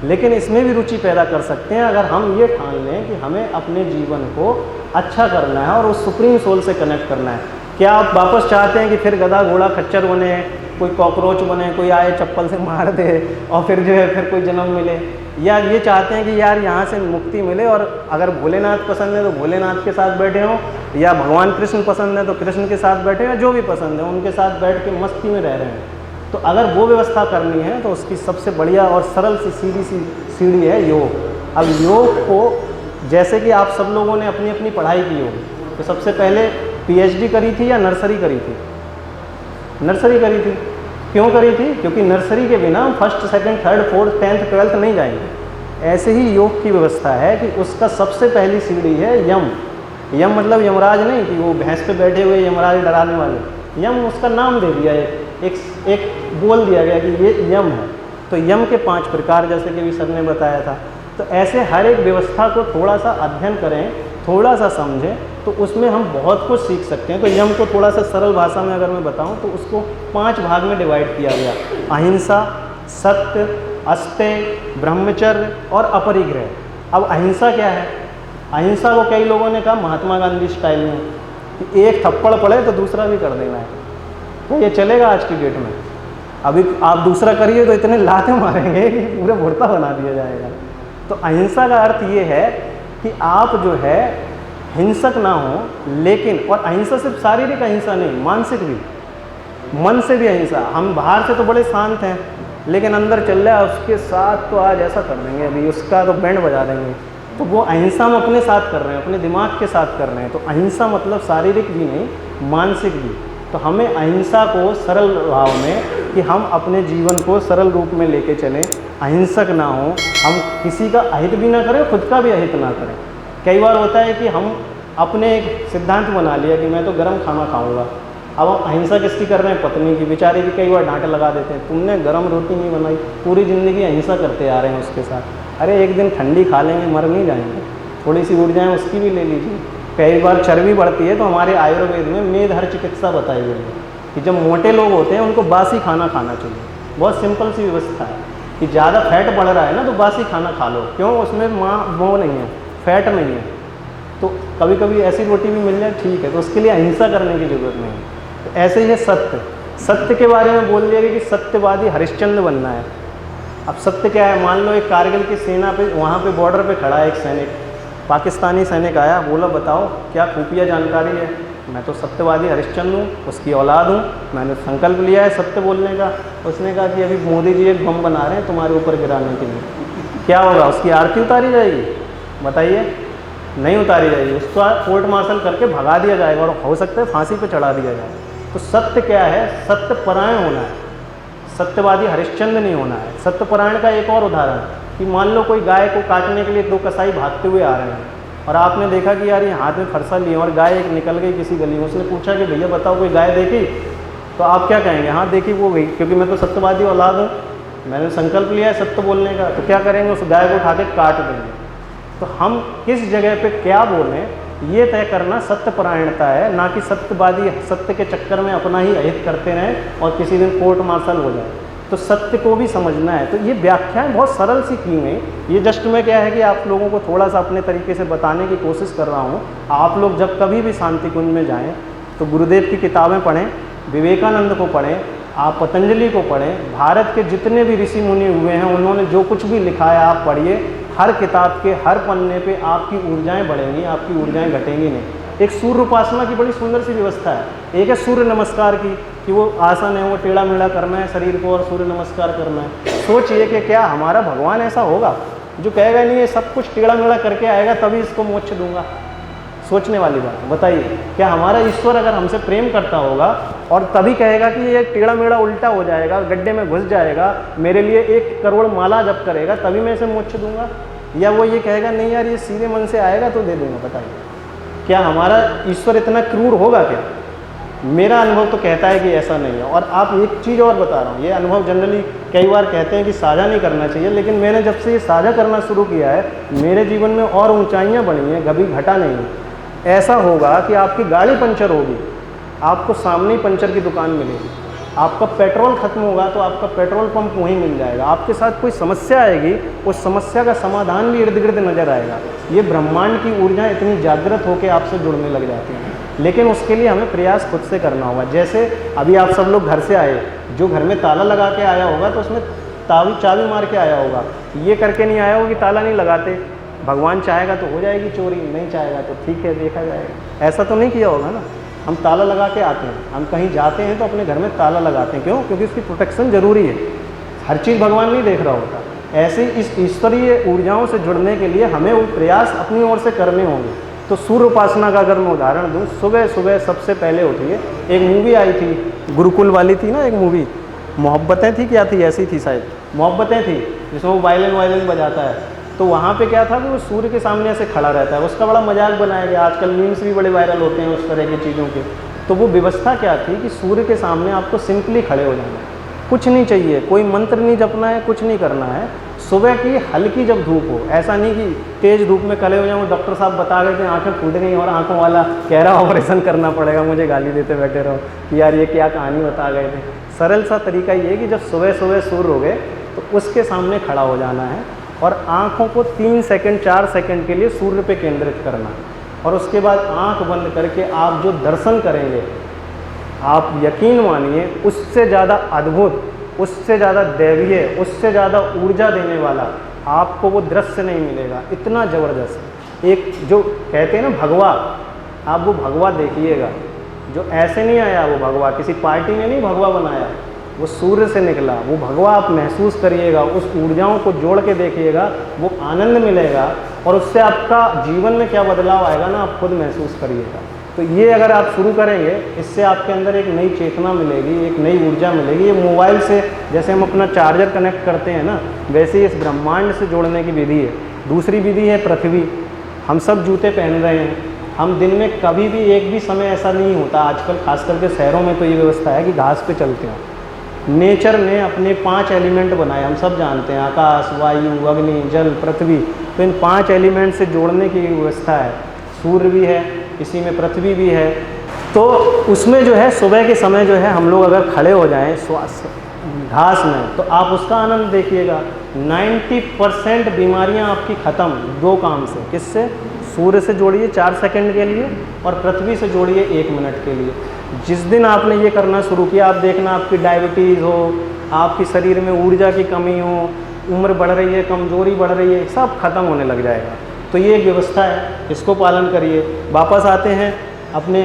लेकिन इसमें भी रुचि पैदा कर सकते हैं अगर हम ये ठान लें कि हमें अपने जीवन को अच्छा करना है और उस सुप्रीम सोल से कनेक्ट करना है। क्या आप वापस चाहते हैं कि फिर गधा घोड़ा खच्चर बने, कोई कॉकरोच बने, कोई आए चप्पल से मार दे और फिर जो है फिर कोई जन्म मिले, या ये चाहते हैं कि यार यहाँ से मुक्ति मिले और अगर भोलेनाथ पसंद है तो भोलेनाथ के साथ बैठे हों, या भगवान कृष्ण पसंद है तो कृष्ण के साथ बैठे, या जो भी पसंद है उनके साथ बैठ के मस्ती में रह रहे हैं? तो अगर वो व्यवस्था करनी है तो उसकी सबसे बढ़िया और सरल सी सीधी सी सीढ़ी है योग। अब योग को, जैसे कि आप सब लोगों ने अपनी अपनी पढ़ाई की होगी, तो सबसे पहले पीएचडी करी थी या नर्सरी करी थी? नर्सरी करी थी। क्यों करी थी? क्योंकि नर्सरी के बिना हम first, second, third, fourth, 10th, 12th नहीं जाएंगे। ऐसे ही योग की व्यवस्था है कि उसका सबसे पहली सीढ़ी है यम। यम मतलब यमराज नहीं कि वो भैंस पे बैठे हुए यमराज डराने वाले। यम उसका नाम दे दिया, एक बोल दिया गया कि ये यम है। तो यम के 5 प्रकार, जैसे कि भी सर ने बताया था। तो ऐसे हर एक व्यवस्था को थोड़ा सा अध्ययन करें, थोड़ा सा समझें, तो उसमें हम बहुत कुछ सीख सकते हैं। तो यम को थोड़ा सा सरल भाषा में अगर मैं बताऊं तो उसको 5 भाग में डिवाइड किया गया। अहिंसा, सत्य, अस्तेय, ब्रह्मचर्य और अपरिग्रह। अब अहिंसा क्या है? अहिंसा को कई लोगों ने कहा महात्मा गांधी स्टाइल में कि एक थप्पड़ पड़े तो दूसरा भी कर देना है। तो ये चलेगा आज की डेट में? अभी आप दूसरा करिए तो इतने लाते मारेंगे कि पूरा भुर्ता बना दिया जाएगा। तो अहिंसा का अर्थ ये है कि आप जो है हिंसक ना हो, लेकिन और अहिंसा सिर्फ शारीरिक अहिंसा नहीं, मानसिक भी, मन से भी अहिंसा। हम बाहर से तो बड़े शांत हैं, लेकिन अंदर चल रहा है उसके साथ तो आज ऐसा कर देंगे, अभी उसका तो बैंड बजा देंगे। तो वो अहिंसा हम अपने साथ कर रहे हैं, अपने दिमाग के साथ कर रहे हैं। तो अहिंसा मतलब शारीरिक भी नहीं, मानसिक भी। तो हमें अहिंसा को सरल भाव में कि हम अपने जीवन को सरल रूप में लेके चलें, अहिंसक ना हो, हम किसी का अहित भी ना करें, खुद का भी अहित ना करें। कई बार होता है कि हम अपने एक सिद्धांत बना लिया कि मैं तो गर्म खाना खाऊंगा। अब हम अहिंसा किसकी कर रहे हैं? पत्नी की। बेचारे की कई बार डांट लगा देते हैं, तुमने गर्म रोटी नहीं बनाई, पूरी ज़िंदगी अहिंसा करते आ रहे हैं उसके साथ। अरे एक दिन ठंडी खा लेंगे, मर नहीं जाएंगे, थोड़ी सी ऊर्जाएँ उसकी भी ले लीजिए। कई बार चर्बी बढ़ती है तो हमारे आयुर्वेद में मेधहर चिकित्सा बताई गई है कि जब मोटे लोग होते हैं उनको बासी खाना खाना चाहिए। बहुत सिंपल सी व्यवस्था है कि ज़्यादा फैट बढ़ रहा है ना तो बासी खाना खा लो। क्यों? उसमें वो नहीं है, फैट नहीं है। तो कभी कभी ऐसी रोटी भी मिल जाए ठीक है, तो उसके लिए अहिंसा करने की ज़रूरत नहीं है। तो ऐसे ही है सत्य। सत्य के बारे में बोल दिया गया कि सत्यवादी हरिश्चंद्र बनना है। अब सत्य क्या है? मान लो एक कारगिल की सेना पे, वहाँ पे बॉर्डर पे खड़ा है एक सैनिक, पाकिस्तानी सैनिक आया, बोला बताओ क्या खुफिया जानकारी है? मैं तो सत्यवादी हरिश्चंद्र हूँ, उसकी औलाद हूँ, मैंने संकल्प लिया है सत्य बोलने का। उसने कहा कि अभी मोदी जी एक बम बना रहे हैं तुम्हारे ऊपर गिराने के लिए, क्या होगा? उसकी आरती उतारी जाएगी? बताइए, नहीं उतारी जाएगी। उसका कोर्ट मार्शल करके भगा दिया जाएगा और हो सकता है फांसी पे चढ़ा दिया जाए। तो सत्य क्या है? सत्यपरायण होना है, सत्यवादी हरिश्चंद्र नहीं होना है। सत्यपरायण का एक और उदाहरण कि मान लो कोई गाय को काटने के लिए 2 कसाई भागते हुए आ रहे हैं और आपने देखा कि यार ये हाथ में फरसा लिए और गाय एक निकल गई किसी गली में। उसने पूछा कि भैया बताओ कोई गाय देखी? तो आप क्या कहेंगे? हाँ देखी, वो गई, क्योंकि मैं तो सत्यवादी औलाद हूँ, मैंने संकल्प लिया है सत्य बोलने का। तो क्या करेंगे? उस गाय को उठा के काट देंगे। तो हम किस जगह पे क्या बोलें ये तय करना सत्यपरायणता है, ना कि सत्यवादी सत्य के चक्कर में अपना ही अहित करते रहें और किसी दिन कोर्ट मार्शल हो जाए। तो सत्य को भी समझना है। तो ये व्याख्याएं बहुत सरल सी की गई। ये जस्ट में क्या है कि आप लोगों को थोड़ा सा अपने तरीके से बताने की कोशिश कर रहा हूँ। आप लोग जब कभी भी शांति कुंज में जाएँ तो गुरुदेव की किताबें पढ़ें, विवेकानंद को पढ़ें, आप पतंजलि को पढ़ें, भारत के जितने भी ऋषि मुनि हुए हैं उन्होंने जो कुछ भी लिखा है आप पढ़िए। हर किताब के हर पन्ने पे आपकी ऊर्जाएं बढ़ेंगी, आपकी ऊर्जाएं घटेंगी नहीं। एक सूर्य उपासना की बड़ी सुंदर सी व्यवस्था है। एक है सूर्य नमस्कार की कि वो आसन है, वो टेढ़ा मेढ़ा करना है शरीर को और सूर्य नमस्कार करना है। सोचिए कि क्या हमारा भगवान ऐसा होगा जो कहेगा नहीं ये सब कुछ टेढ़ा मेढ़ा करके आएगा तभी इसको मोक्ष दूंगा? सोचने वाली बात है। बताइए, क्या हमारा ईश्वर अगर हमसे प्रेम करता होगा और तभी कहेगा कि ये टेढ़ा मेढ़ा उल्टा हो जाएगा, गड्ढे में घुस जाएगा, मेरे लिए 1 करोड़ माला जप करेगा तभी मैं इसे मोक्ष दूंगा? या वो ये कहेगा नहीं यार ये सीधे मन से आएगा तो दे दूंगा? बताइए, क्या हमारा ईश्वर इतना क्रूर होगा क्या? मेरा अनुभव तो कहता है कि ऐसा नहीं है। और आप एक चीज़ और बता रहा हूँ, ये अनुभव जनरली कई बार कहते हैं कि साझा नहीं करना चाहिए, लेकिन मैंने जब से ये साझा करना शुरू किया है मेरे जीवन में और ऊंचाइयाँ बढ़ी हैं, कभी घटा नहीं है। ऐसा होगा कि आपकी गाड़ी पंचर होगी, आपको सामने ही पंचर की दुकान मिलेगी। आपका पेट्रोल खत्म होगा तो आपका पेट्रोल पंप वहीं मिल जाएगा। आपके साथ कोई समस्या आएगी, उस समस्या का समाधान भी इर्द गिर्द नजर आएगा। ये ब्रह्मांड की ऊर्जा इतनी जागृत होकर आपसे जुड़ने लग जाती हैं, लेकिन उसके लिए हमें प्रयास खुद से करना होगा। जैसे अभी आप सब लोग घर से आए, जो घर में ताला लगा के आया होगा तो उसमें चाबी मार के आया होगा, ये करके नहीं आया होगा कि ताला नहीं लगाते, भगवान चाहेगा तो हो जाएगी चोरी, नहीं चाहेगा तो ठीक है देखा जाएगा। ऐसा तो नहीं किया होगा ना। हम ताला लगा के आते हैं, हम कहीं जाते हैं तो अपने घर में ताला लगाते हैं। क्यों? क्योंकि उसकी प्रोटेक्शन जरूरी है। हर चीज़ भगवान नहीं देख रहा होता। ऐसे इस ईश्वरीय ऊर्जाओं से जुड़ने के लिए हमें वो प्रयास अपनी ओर से करने होंगे। तो सूर्य उपासना का अगर मैं उदाहरण दूँ, सुबह सुबह सबसे पहले उठिए। एक मूवी आई थी गुरुकुल वाली थी ना, एक मूवी मोहब्बतें थी, क्या थी ऐसी थी शायद, मोहब्बतें थी, जिसमें वो वायलिन बजाता है। तो वहाँ पे क्या था कि वो सूर्य के सामने ऐसे खड़ा रहता है, उसका बड़ा मजाक बनाया गया। आजकल मीम्स भी बड़े वायरल होते हैं उस तरह की चीज़ों के। तो वो व्यवस्था क्या थी कि सूर्य के सामने आपको सिंपली खड़े हो जाना है। कुछ नहीं चाहिए, कोई मंत्र नहीं जपना है, कुछ नहीं करना है। सुबह की हल्की जब धूप हो, ऐसा नहीं कि तेज़ धूप में खड़े हो जाऊँ, डॉक्टर साहब बता गए थे आंखें फूट गई और आंखों वाला कह रहा ऑपरेशन करना पड़ेगा, मुझे गाली देते बैठे रहो कि यार ये क्या कहानी बता गए थे। सरल सा तरीका ये है कि जब सुबह सुबह सूर्य हो गए तो उसके सामने खड़ा हो जाना है और आँखों को 3 सेकंड 4 सेकंड के लिए सूर्य पे केंद्रित करना है, और उसके बाद आँख बंद करके आप जो दर्शन करेंगे, आप यकीन मानिए उससे ज़्यादा अद्भुत, उससे ज़्यादा दैवीय, उससे ज़्यादा ऊर्जा देने वाला आपको वो दृश्य नहीं मिलेगा। इतना ज़बरदस्त एक जो कहते हैं ना भगवा, आप वो भगवा देखिएगा, जो ऐसे नहीं आया वो भगवा, किसी पार्टी ने नहीं भगवा बनाया, वो सूर्य से निकला। वो भगवा आप महसूस करिएगा, उस ऊर्जाओं को जोड़ के देखिएगा, वो आनंद मिलेगा और उससे आपका जीवन में क्या बदलाव आएगा ना, आप खुद महसूस करिएगा। तो ये अगर आप शुरू करेंगे, इससे आपके अंदर एक नई चेतना मिलेगी, एक नई ऊर्जा मिलेगी। ये मोबाइल से जैसे हम अपना चार्जर कनेक्ट करते हैं ना, वैसे ही इस ब्रह्मांड से जोड़ने की विधि है। दूसरी विधि है पृथ्वी। हम सब जूते पहन रहे हैं, हम दिन में कभी भी एक भी समय ऐसा नहीं होता, आजकल खास करके शहरों में तो ये व्यवस्था है कि घास पे चलते हैं। नेचर ने अपने 5 एलिमेंट बनाए, हम सब जानते हैं, आकाश, वायु, अग्नि, जल, पृथ्वी। तो इन 5 एलिमेंट से जोड़ने की व्यवस्था है। सूर्य भी है, इसी में पृथ्वी भी है। तो उसमें जो है सुबह के समय जो है हम लोग अगर खड़े हो जाएं घास में, तो आप उसका आनंद देखिएगा। 90% बीमारियां आपकी ख़त्म 2 काम से। किससे? सूर्य से जोड़िए 4 सेकंड के लिए और पृथ्वी से जोड़िए 1 मिनट के लिए। जिस दिन आपने ये करना शुरू किया, आप देखना आपकी डायबिटीज़ हो, आपकी शरीर में ऊर्जा की कमी हो, उम्र बढ़ रही है, कमज़ोरी बढ़ रही है, सब खत्म होने लग जाएगा। तो ये एक व्यवस्था है, इसको पालन करिए। वापस आते हैं अपने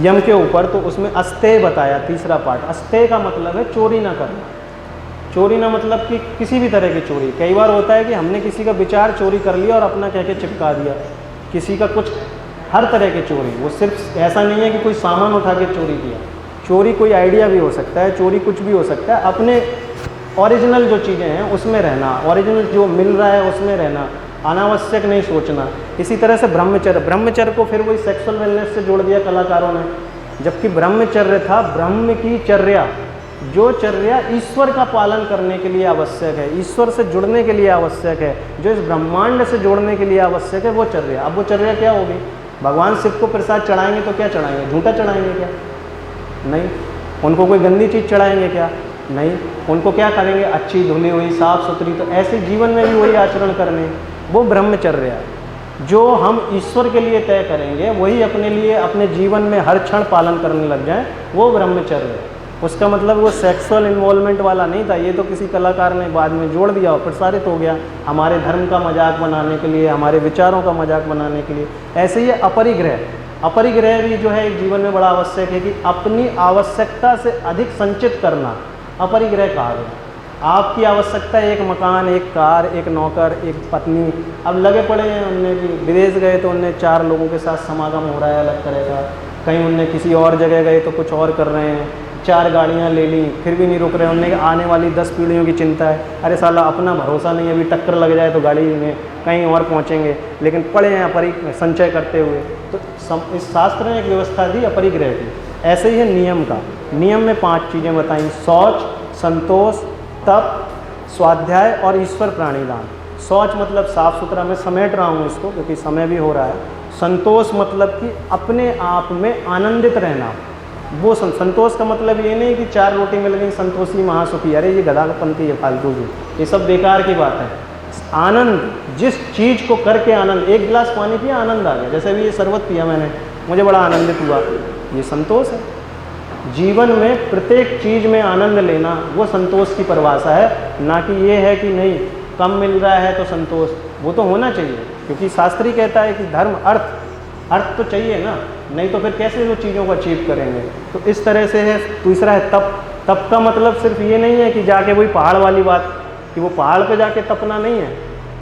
यम के ऊपर, तो उसमें अस्तेय बताया, तीसरा पार्ट। अस्तेय का मतलब है चोरी ना करना। चोरी ना मतलब कि किसी भी तरह की चोरी। कई बार होता है कि हमने किसी का विचार चोरी कर लिया और अपना कह के चिपका दिया, किसी का कुछ, हर तरह की चोरी। वो सिर्फ ऐसा नहीं है कि कोई सामान उठा के चोरी किया, चोरी कोई आइडिया भी हो सकता है, चोरी कुछ भी हो सकता है। अपने ओरिजिनल जो चीज़ें हैं उसमें रहना, ओरिजिनल जो मिल रहा है उसमें रहना, अनावश्यक नहीं सोचना। इसी तरह से ब्रह्मचर्य, ब्रह्मचर्य को फिर वही सेक्सुअल वेलनेस से जोड़ दिया कलाकारों ने, जबकि ब्रह्मचर्य था ब्रह्म की चर्या, जो चर्या ईश्वर का पालन करने के लिए आवश्यक है, ईश्वर से जुड़ने के लिए आवश्यक है, जो इस ब्रह्मांड से जोड़ने के लिए आवश्यक है, वो चर्या। अब वो चर्या क्या होगी? भगवान शिव को प्रसाद चढ़ाएंगे तो क्या चढ़ाएंगे? झूठा चढ़ाएंगे क्या? नहीं। उनको कोई गंदी चीज़ चढ़ाएंगे क्या? नहीं। उनको क्या करेंगे? अच्छी धुली हुई साफ़ सुथरी। तो ऐसे जीवन में भी वही आचरण करने, वो ब्रह्मचर्य है। जो हम ईश्वर के लिए तय करेंगे वही अपने लिए अपने जीवन में हर क्षण पालन करने लग जाएं, वो ब्रह्मचर्य है। उसका मतलब वो सेक्सुअल इन्वॉल्वमेंट वाला नहीं था, ये तो किसी कलाकार ने बाद में जोड़ दिया और प्रसारित हो गया हमारे धर्म का मजाक बनाने के लिए, हमारे विचारों का मजाक बनाने के लिए। ऐसे ही अपरिग्रह, अपरिग्रह भी जो है एक जीवन में बड़ा आवश्यक है कि अपनी आवश्यकता से अधिक संचित करना अपरिग्रह कहा गया। आपकी आवश्यकता है एक मकान, एक कार, एक नौकर, एक पत्नी। अब लगे पड़े हैं, उनने भी विदेश गए तो उनने 4 लोगों के साथ समागम हो रहा है अलग तरह का, कहीं उनने किसी और जगह गए तो कुछ और कर रहे हैं, 4 गाड़ियाँ ले ली फिर भी नहीं रुक रहे। उनने आने वाली 10 पीढ़ियों की चिंता है, अरे साला अपना भरोसा नहीं है, अभी टक्कर लग जाए तो गाड़ी में कहीं और पहुँचेंगे, लेकिन पड़े हैं संचय करते हुए। तो इस शास्त्र ने एक व्यवस्था दी अपरिग्रह की। ऐसे ही है नियम का। नियम में 5 चीज़ें बताई: शौच, संतोष, तप, स्वाध्याय और ईश्वर प्राणिदान। शौच मतलब साफ सुथरा, मैं समेट रहा हूँ इसको क्योंकि समय भी हो रहा है। संतोष मतलब कि अपने आप में आनंदित रहना। वो संतोष का मतलब ये नहीं कि 4 रोटी मिल गई संतोषी महासुखी, अरे ये गधापंथी है, फालतू की, ये सब बेकार की बात है। आनंद, जिस चीज़ को करके आनंद, 1 गिलास पानी पिया आनंद आ गया, जैसे अभी ये शरबत पिया मैंने, मुझे बड़ा आनंदित हुआ, ये संतोष है। जीवन में प्रत्येक चीज़ में आनंद लेना, वो संतोष की परिभाषा है। ना कि ये है कि नहीं कम मिल रहा है तो संतोष, वो तो होना चाहिए क्योंकि शास्त्री कहता है कि धर्म अर्थ तो चाहिए ना, नहीं तो फिर कैसे वो चीज़ों को अचीव करेंगे। तो इस तरह से है। दूसरा है तप। तप का मतलब सिर्फ ये नहीं है कि जाके वही पहाड़ वाली बात कि वो पहाड़ पे जाके तपना नहीं है।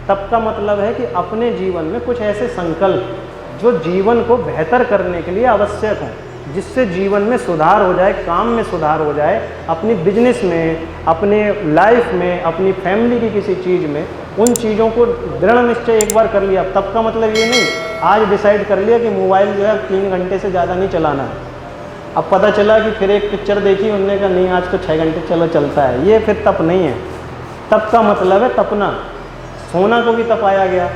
तप का मतलब है कि अपने जीवन में कुछ ऐसे संकल्प जो जीवन को बेहतर करने के लिए आवश्यक हों, जिससे जीवन में सुधार हो जाए, काम में सुधार हो जाए, अपनी बिजनेस में, अपने लाइफ में, अपनी फैमिली की किसी चीज़ में, उन चीज़ों को दृढ़ निश्चय एक बार कर लिया। तब का मतलब ये नहीं आज डिसाइड कर लिया कि मोबाइल जो है 3 घंटे से ज़्यादा नहीं चलाना है, अब पता चला कि फिर एक पिक्चर देखी, उनने कहा नहीं आज तो 6 घंटे चलो चलता है। ये फिर तप नहीं है। तप का मतलब है तपना। सोना को भी तपाया गया।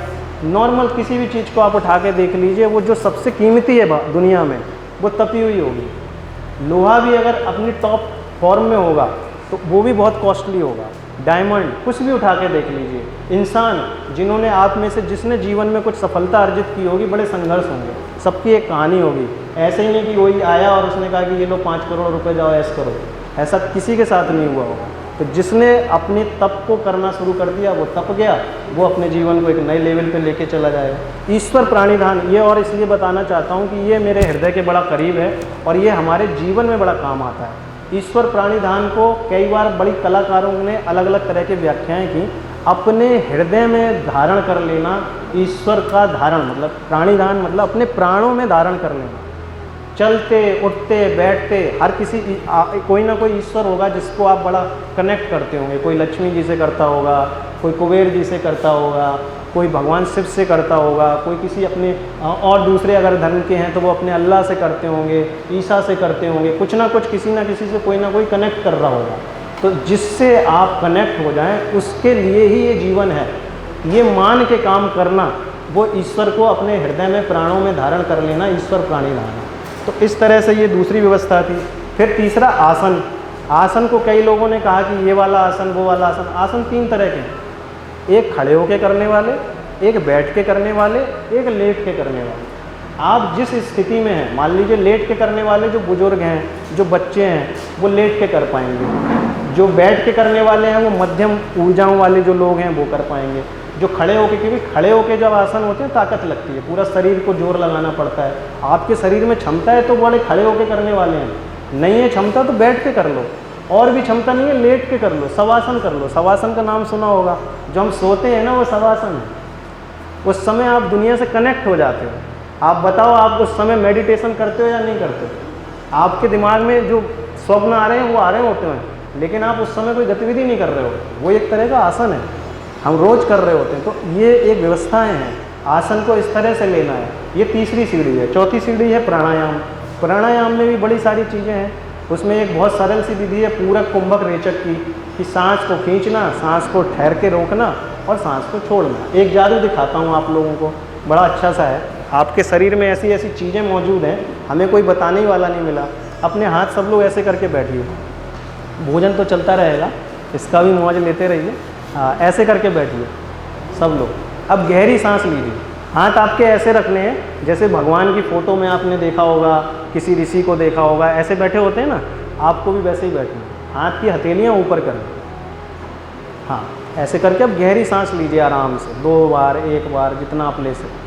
नॉर्मल किसी भी चीज़ को आप उठा के देख लीजिए, वो जो सबसे कीमती है दुनिया में वो तपी हुई होगी। लोहा भी अगर अपनी टॉप फॉर्म में होगा तो वो भी बहुत कॉस्टली होगा। डायमंड, कुछ भी उठा के देख लीजिए। इंसान जिन्होंने आप में से जिसने जीवन में कुछ सफलता अर्जित की होगी, बड़े संघर्ष होंगे, सबकी एक कहानी होगी। ऐसे ही नहीं कि वही आया और उसने कहा कि ये लो 5 करोड़ रुपए जाओ ऐश करो, ऐसा किसी के साथ नहीं हुआ होगा। तो जिसने अपने तप को करना शुरू कर दिया वो तप गया, वो अपने जीवन को एक नए लेवल पे लेके चला जाएगा। ईश्वर प्राणिधान ये और इसलिए बताना चाहता हूँ कि ये मेरे हृदय के बड़ा करीब है और ये हमारे जीवन में बड़ा काम आता है। ईश्वर प्राणिधान को कई बार बड़ी कलाकारों ने अलग अलग तरह की व्याख्याएं की। अपने हृदय में धारण कर लेना, ईश्वर का धारण मतलब प्राणिधान मतलब अपने प्राणों में धारण कर लेना। चलते उठते बैठते हर किसी कोई ना कोई ईश्वर होगा जिसको आप बड़ा कनेक्ट करते होंगे। कोई लक्ष्मी जी से करता होगा, कोई कुबेर जी से करता होगा, कोई भगवान शिव से करता होगा, कोई किसी अपने और दूसरे अगर धर्म के हैं तो वो अपने अल्लाह से करते होंगे, ईसा से करते होंगे। कुछ ना कुछ किसी ना किसी से कोई ना कोई कनेक्ट कर रहा होगा। तो जिससे आप कनेक्ट हो जाएं उसके लिए ही ये जीवन है। ये मान के काम करना, वो ईश्वर को अपने हृदय में प्राणों में धारण कर लेना, ईश्वर प्राणिधान है। तो इस तरह से ये दूसरी व्यवस्था थी। फिर तीसरा आसन। आसन को कई लोगों ने कहा कि ये वाला आसन वो वाला आसन। आसन 3 तरह के हैं, एक खड़े होके करने वाले, एक बैठ के करने वाले, एक लेट के करने वाले। आप जिस स्थिति में हैं, मान लीजिए लेट के करने वाले जो बुजुर्ग हैं, जो बच्चे हैं, वो लेट के कर पाएंगे। जो बैठ के करने वाले हैं वो मध्यम ऊर्जाओं वाले जो लोग हैं वो कर पाएंगे। जो खड़े होके, क्योंकि खड़े होके जब आसन होते हैं ताकत लगती है, पूरा शरीर को जोर लगाना पड़ता है। आपके शरीर में क्षमता है तो बड़े खड़े होके करने वाले हैं, नहीं है क्षमता तो बैठ के कर लो, और भी क्षमता नहीं है लेट के कर लो, शवासन कर लो। शवासन का नाम सुना होगा, जो हम सोते हैं ना वो शवासन है। उस समय आप दुनिया से कनेक्ट हो जाते हो। आप बताओ आप उस समय मेडिटेशन करते हो या नहीं करते हो? आपके दिमाग में जो स्वप्न आ रहे हैं वो आ रहे होते हैं, लेकिन आप उस समय कोई गतिविधि नहीं कर रहे हो। वो एक तरह का आसन है, हम रोज़ कर रहे होते हैं। तो ये एक व्यवस्थाएं हैं, आसन को इस तरह से लेना है। ये तीसरी सीढ़ी है। चौथी सीढ़ी है प्राणायाम। प्राणायाम में भी बड़ी सारी चीज़ें हैं। उसमें एक बहुत सरल सी विधि है पूरक कुंभक रेचक की, कि सांस को खींचना, सांस को ठहर के रोकना और सांस को छोड़ना। एक जादू दिखाता हूँ आप लोगों को, बड़ा अच्छा सा है। आपके शरीर में ऐसी ऐसी चीज़ें मौजूद हैं, हमें कोई बताने ही वाला नहीं मिला। अपने हाथ सब लोग ऐसे करके बैठिए, भोजन तो चलता रहेगा, इसका भी मौज लेते रहिए। ऐसे करके बैठिए सब लोग। अब गहरी सांस लीजिए। हाथ आपके ऐसे रखने हैं जैसे भगवान की फ़ोटो में आपने देखा होगा, किसी ऋषि को देखा होगा, ऐसे बैठे होते हैं ना, आपको भी वैसे ही बैठना है। हाथ की हथेलियाँ ऊपर करें, हाँ ऐसे करके अब गहरी सांस लीजिए आराम से, 2 बार 1 बार जितना आप ले सकें।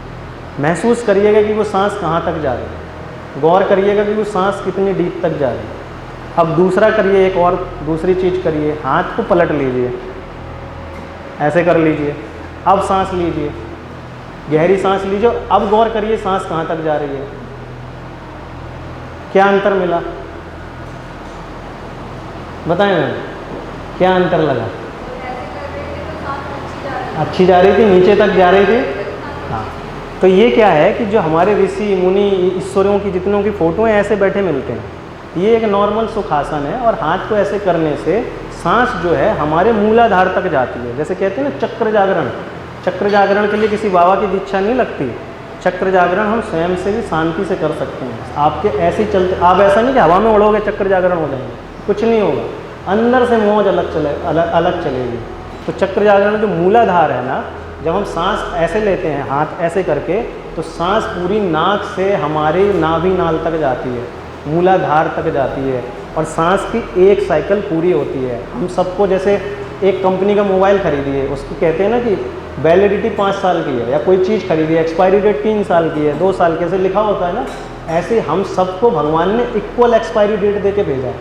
महसूस करिएगा कि वो सांस कहाँ तक जा रही है, गौर करिएगा कि वो सांस कितनी डीप तक जा रही है। अब दूसरा करिए, एक और दूसरी चीज़ करिए, हाथ को पलट लीजिए, ऐसे कर लीजिए। अब सांस लीजिए, गहरी सांस लीजिए। अब गौर करिए सांस कहाँ तक जा रही है, क्या अंतर मिला, बताएं मैम, क्या अंतर लगा? अच्छी जा रही थी, नीचे तक जा रही थी। हाँ, तो ये क्या है कि जो हमारे ऋषि मुनि ईश्वरों की जितनों की फ़ोटो हैं ऐसे बैठे मिलते हैं। ये एक नॉर्मल सुखासन है और हाथ को ऐसे करने से सांस जो है हमारे मूलाधार तक जाती है। जैसे कहते हैं ना चक्र जागरण, चक्र जागरण के लिए किसी बाबा की दीक्षा नहीं लगती। चक्र जागरण हम स्वयं से भी शांति से कर सकते हैं। आपके ऐसे ही चलते, आप ऐसा नहीं कि हवा में उड़ोगे चक्र जागरण हो जाएंगे, कुछ नहीं होगा, अंदर से मौज अलग चलेगी। तो चक्र जागरण जो मूलाधार है ना, जब हम सांस ऐसे लेते हैं हाथ ऐसे करके, तो सांस पूरी नाक से हमारी नाभि नाल तक जाती है, मूलाधार तक जाती है और सांस की एक साइकिल पूरी होती है। हम सबको जैसे एक कंपनी का मोबाइल खरीदिए, उसकी कहते हैं ना कि वैलिडिटी 5 साल की है, या कोई चीज़ खरीदिए एक्सपायरी डेट 3 साल की है, 2 साल के, ऐसे लिखा होता है ना। ऐसे हम सबको भगवान ने इक्वल एक्सपायरी डेट दे के भेजा है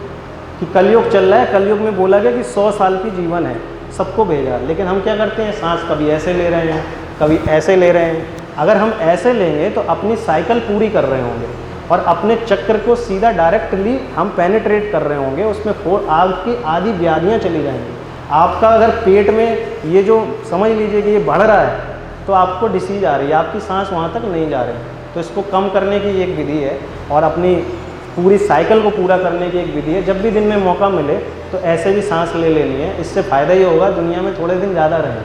कि कलयुग चल रहा है, कलयुग में बोला गया कि 100 साल की जीवन है, सबको भेजा। लेकिन हम क्या करते हैं, सांस कभी ऐसे ले रहे हैं, कभी ऐसे ले रहे हैं। अगर हम ऐसे लेंगे तो अपनी साइकिल पूरी कर रहे होंगे और अपने चक्र को सीधा डायरेक्टली हम पेनिट्रेट कर रहे होंगे, उसमें आग की आधी व्याधियाँ चली जाएंगी। आपका अगर पेट में ये जो समझ लीजिए कि ये बढ़ रहा है तो आपको डिसीज आ रही है, आपकी सांस वहाँ तक नहीं जा रही। तो इसको कम करने की एक विधि है और अपनी पूरी साइकिल को पूरा करने की एक विधि है। जब भी दिन में मौका मिले तो ऐसे भी सांस ले लेनी है। इससे फ़ायदा ये होगा दुनिया में थोड़े दिन ज़्यादा रहें,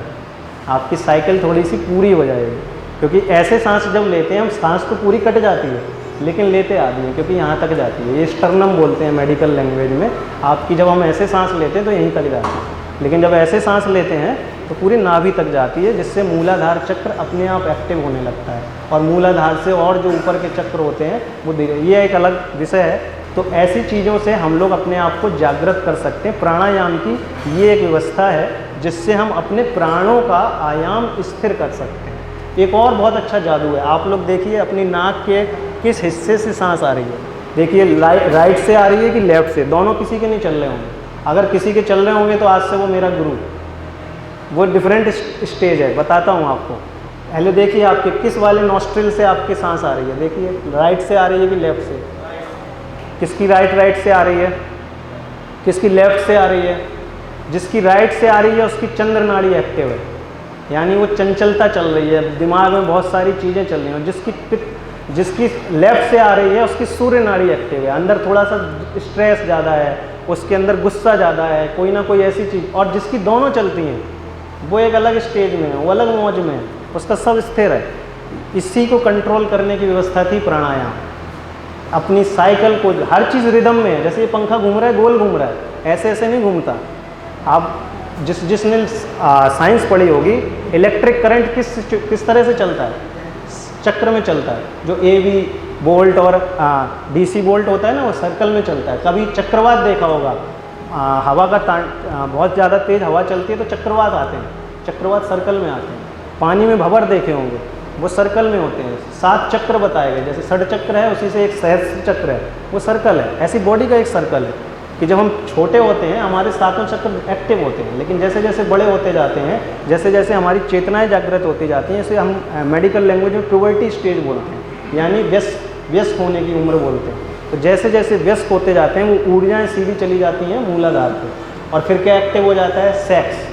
आपकी साइकिल थोड़ी सी पूरी हो जाएगी। क्योंकि ऐसे सांस जब लेते हैं हम, सांस तो पूरी कट जाती है लेकिन लेते आदि हैं, क्योंकि यहाँ तक जाती है। ये स्टर्नम बोलते हैं मेडिकल लैंग्वेज में। आपकी जब हम ऐसे सांस लेते हैं तो यहीं तक जाती है, लेकिन जब ऐसे सांस लेते हैं तो पूरी नाभि तक जाती है, जिससे मूलाधार चक्र अपने आप एक्टिव होने लगता है। और मूलाधार से और जो ऊपर के चक्र होते हैं वो धीरे, ये एक अलग विषय है। तो ऐसी चीज़ों से हम लोग अपने आप को जागृत कर सकते हैं। प्राणायाम की ये एक व्यवस्था है जिससे हम अपने प्राणों का आयाम स्थिर कर सकते हैं। एक और बहुत अच्छा जादू है, आप लोग देखिए अपनी नाक के किस हिस्से से सांस आ रही है। देखिए राइट से आ रही है कि लेफ्ट से, दोनों किसी के नहीं चल रहे होंगे। अगर किसी के चल रहे होंगे तो आज से वो मेरा गुरु, वो डिफरेंट स्टेज है, बताता हूँ आपको। पहले देखिए आपके किस वाले नॉस्ट्रिल से आपकी सांस आ रही है। देखिए राइट से आ रही है कि लेफ्ट से, किसकी राइट से आ रही है, किसकी लेफ्ट से आ रही है। जिसकी राइट से आ रही है उसकी चंद्र नाड़ी एक्टिव है, यानी वो चंचलता चल रही है, दिमाग में बहुत सारी चीज़ें चल रही हैं। और जिसकी लेफ्ट से आ रही है उसकी सूर्य नाड़ी एक्टिव है, अंदर थोड़ा सा स्ट्रेस ज़्यादा है, उसके अंदर गुस्सा ज़्यादा है, कोई ना कोई ऐसी चीज़। और जिसकी दोनों चलती हैं वो एक अलग स्टेज में है, वो अलग मौज में है, उसका सब स्थिर है। इसी को कंट्रोल करने की व्यवस्था थी प्राणायाम। अपनी साइकिल को, हर चीज़ रिदम में है। जैसे ये पंखा घूम रहा है, गोल घूम रहा है, ऐसे ऐसे नहीं घूमता। आप जिसने साइंस पढ़ी होगी, इलेक्ट्रिक करंट किस तरह से चलता है, चक्र में चलता है। जो एवी बोल्ट और डीसी बोल्ट होता है ना, वो सर्कल में चलता है। कभी चक्रवात देखा होगा, हवा का बहुत ज़्यादा तेज़ हवा चलती है तो चक्रवात आते हैं, चक्रवात सर्कल में आते हैं। पानी में भंवर देखे होंगे, वो सर्कल में होते हैं। 7 चक्र बताए गए, जैसे षड चक्र है उसी से एक सहस्त्र चक्र है, वो सर्कल है। ऐसी बॉडी का एक सर्कल है कि जब हम छोटे होते हैं हमारे 7 चक्र एक्टिव होते हैं, लेकिन जैसे जैसे बड़े होते जाते हैं, जैसे जैसे हमारी चेतनाएं जागृत होती जाती हैं, इसे हम मेडिकल लैंग्वेज में प्यूबर्टी स्टेज बोलते हैं, यानी व्यस्क होने की उम्र बोलते हैं। तो जैसे जैसे व्यस्क होते जाते हैं वो ऊर्जाएं सीधी चली जाती हैं मूलाधार पे, और फिर क्या एक्टिव हो जाता है, सेक्स।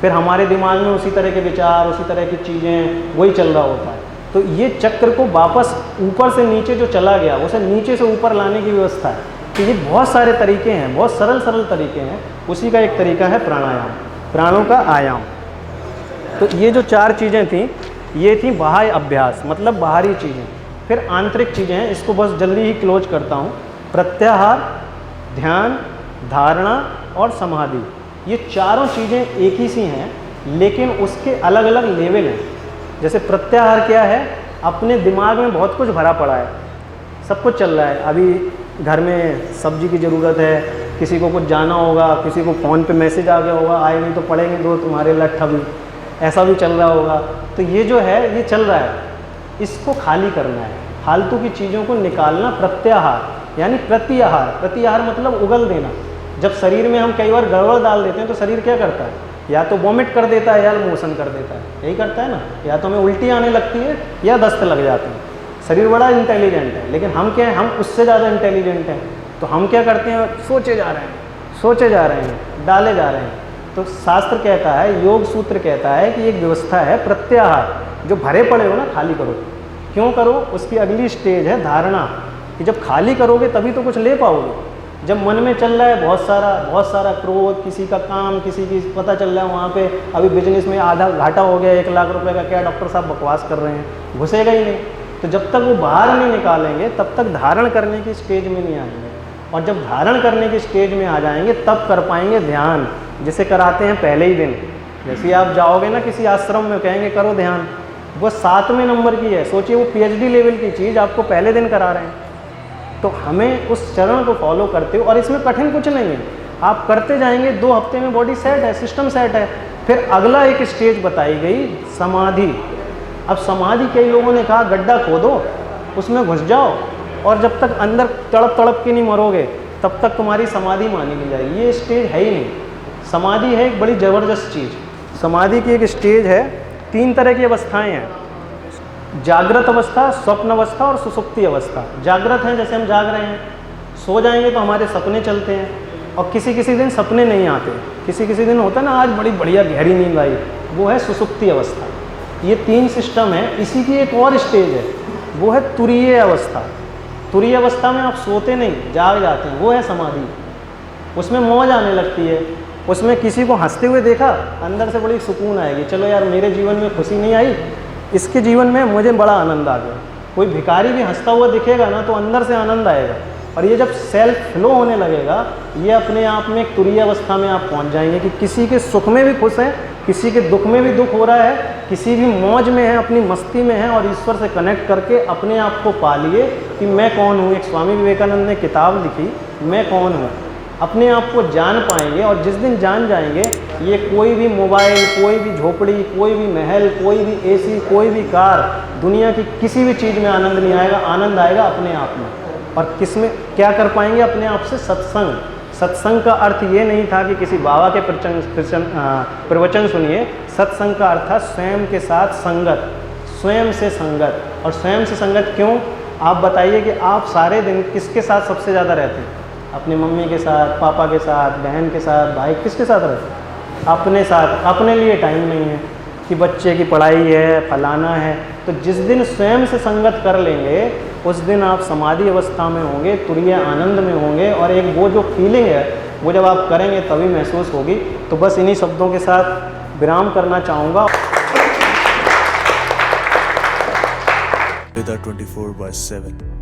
फिर हमारे दिमाग में उसी तरह के विचार, उसी तरह की चीज़ें, वही चल रहा होता है। तो ये चक्र को वापस ऊपर से नीचे जो चला गया उसे नीचे से ऊपर लाने की व्यवस्था है। तो ये बहुत सारे तरीके हैं, बहुत सरल सरल तरीके हैं। उसी का एक तरीका है प्राणायाम, प्राणों का आयाम। तो ये जो 4 चीज़ें थी, ये थी बाह्य अभ्यास, मतलब बाहरी चीज़ें। फिर आंतरिक चीज़ें हैं, इसको बस जल्दी ही क्लोज करता हूँ। प्रत्याहार, ध्यान, धारणा और समाधि, ये चारों चीज़ें एक ही सी हैं, लेकिन उसके अलग अलग लेवल हैं। जैसे प्रत्याहार क्या है, अपने दिमाग में बहुत कुछ भरा पड़ा है, सब कुछ चल रहा है। अभी घर में सब्जी की ज़रूरत है, किसी को कुछ जाना होगा, किसी को फ़ोन पे मैसेज आ गया होगा, आए नहीं तो पड़ेंगे दो तुम्हारे लट्ठा भी, ऐसा भी चल रहा होगा। तो ये जो है ये चल रहा है, इसको खाली करना है, फालतू की चीज़ों को निकालना। प्रत्याहार यानी प्रत्याहार, प्रत्याहार मतलब उगल देना। जब शरीर में हम कई बार गड़बड़ डाल देते हैं तो शरीर क्या करता है, या तो वॉमिट कर देता है या मोशन कर देता है, यही करता है ना। या तो हमें उल्टी आने लगती है या दस्त लग जाते हैं। शरीर बड़ा इंटेलिजेंट है, लेकिन हम क्या है, हम उससे ज़्यादा इंटेलिजेंट हैं। तो हम क्या करते हैं, सोचे जा रहे हैं, सोचे जा रहे हैं, डाले जा रहे हैं। तो शास्त्र कहता है, योग सूत्र कहता है कि एक व्यवस्था है प्रत्याहार, जो भरे पड़े हो ना खाली करो। क्यों करो, उसकी अगली स्टेज है धारणा, कि जब खाली करोगे तभी तो कुछ ले पाओगे। जब मन में चल रहा है बहुत सारा क्रोध, किसी का काम, किसी की पता चल रहा है वहाँ पे अभी बिजनेस में आधा घाटा हो गया, 1 लाख रुपए का, क्या डॉक्टर साहब बकवास कर रहे हैं, घुसेगा ही नहीं। तो जब तक वो बाहर नहीं निकालेंगे तब तक धारण करने की स्टेज में नहीं आएंगे। और जब धारण करने की स्टेज में आ जाएंगे तब कर पाएंगे ध्यान, जिसे कराते हैं पहले ही दिन। जैसे आप जाओगे ना किसी आश्रम में, कहेंगे करो ध्यान, वो 7वें नंबर की है। सोचिए वो PhD लेवल की चीज़ आपको पहले दिन करा रहे हैं। तो हमें उस चरण को फॉलो करते हो, और इसमें कठिन कुछ नहीं है, आप करते जाएंगे, 2 हफ्ते में बॉडी सेट है, सिस्टम सेट है। फिर अगला एक स्टेज बताई गई, समाधि। अब समाधि कई लोगों ने कहा गड्ढा खोदो, उसमें घुस जाओ, और जब तक अंदर तड़प तड़प के नहीं मरोगे तब तक तुम्हारी समाधि मानी नहीं जाएगी। ये स्टेज है ही नहीं। समाधि है एक बड़ी ज़बरदस्त चीज़। समाधि की एक स्टेज है, 3 तरह की अवस्थाएं हैं, जागृत अवस्था, स्वप्न अवस्था और सुसुप्ति अवस्था। जागृत हैं, जैसे हम जाग रहे हैं, सो जाएंगे तो हमारे सपने चलते हैं, और किसी किसी दिन सपने नहीं आते, किसी किसी दिन होता है ना, आज बड़ी बढ़िया गहरी नींद आई, वो है सुसुप्ति अवस्था। ये 3 सिस्टम है। इसी की एक और स्टेज है, वो है तुरीय अवस्था। तुरीय अवस्था में आप सोते नहीं, जाग जाते हैं, वो है समाधि। उसमें मौज आने लगती है, उसमें किसी को हंसते हुए देखा अंदर से बड़ी सुकून आएगी, चलो यार मेरे जीवन में खुशी नहीं आई, इसके जीवन में मुझे बड़ा आनंद आ गया। कोई भिखारी भी हंसता हुआ दिखेगा ना तो अंदर से आनंद आएगा। और ये जब सेल्फ फ्लो होने लगेगा, ये अपने आप में एक तुरीय अवस्था में आप पहुंच जाएंगे कि किसी के सुख में भी खुश हैं, किसी के दुख में भी दुख हो रहा है, किसी भी मौज में है, अपनी मस्ती में है, और ईश्वर से कनेक्ट करके अपने आप को पा लिए कि मैं कौन हूँ। एक स्वामी विवेकानंद ने किताब लिखी, मैं कौन हूँ, अपने आप को जान पाएंगे। और जिस दिन जान जाएंगे, ये कोई भी मोबाइल, कोई भी झोपड़ी, कोई भी महल, कोई भी एसी, कोई भी कार, दुनिया की किसी भी चीज़ में आनंद नहीं आएगा। आनंद आएगा अपने आप में। और किस में क्या कर पाएंगे अपने आप से? सत्संग। सत्संग का अर्थ ये नहीं था कि किसी बाबा के प्रवचन सुनिए। सत्संग का अर्थ था स्वयं के साथ संगत, स्वयं से संगत। और स्वयं से संगत क्यों? आप बताइए कि आप सारे दिन किसके साथ सबसे ज़्यादा रहते हैं? अपनी मम्मी के साथ, पापा के साथ, बहन के साथ, भाई, किसके साथ रहते हैं? अपने साथ। अपने लिए टाइम नहीं है कि बच्चे की पढ़ाई है, फलाना है। तो जिस दिन स्वयं से संगत कर लेंगे, उस दिन आप समाधि अवस्था में होंगे, तुरीय आनंद में होंगे। और एक वो जो फीलिंग है, वो जब आप करेंगे तभी महसूस होगी। तो बस इन्हीं शब्दों के साथ विराम करना चाहूँगा। Veda 24/7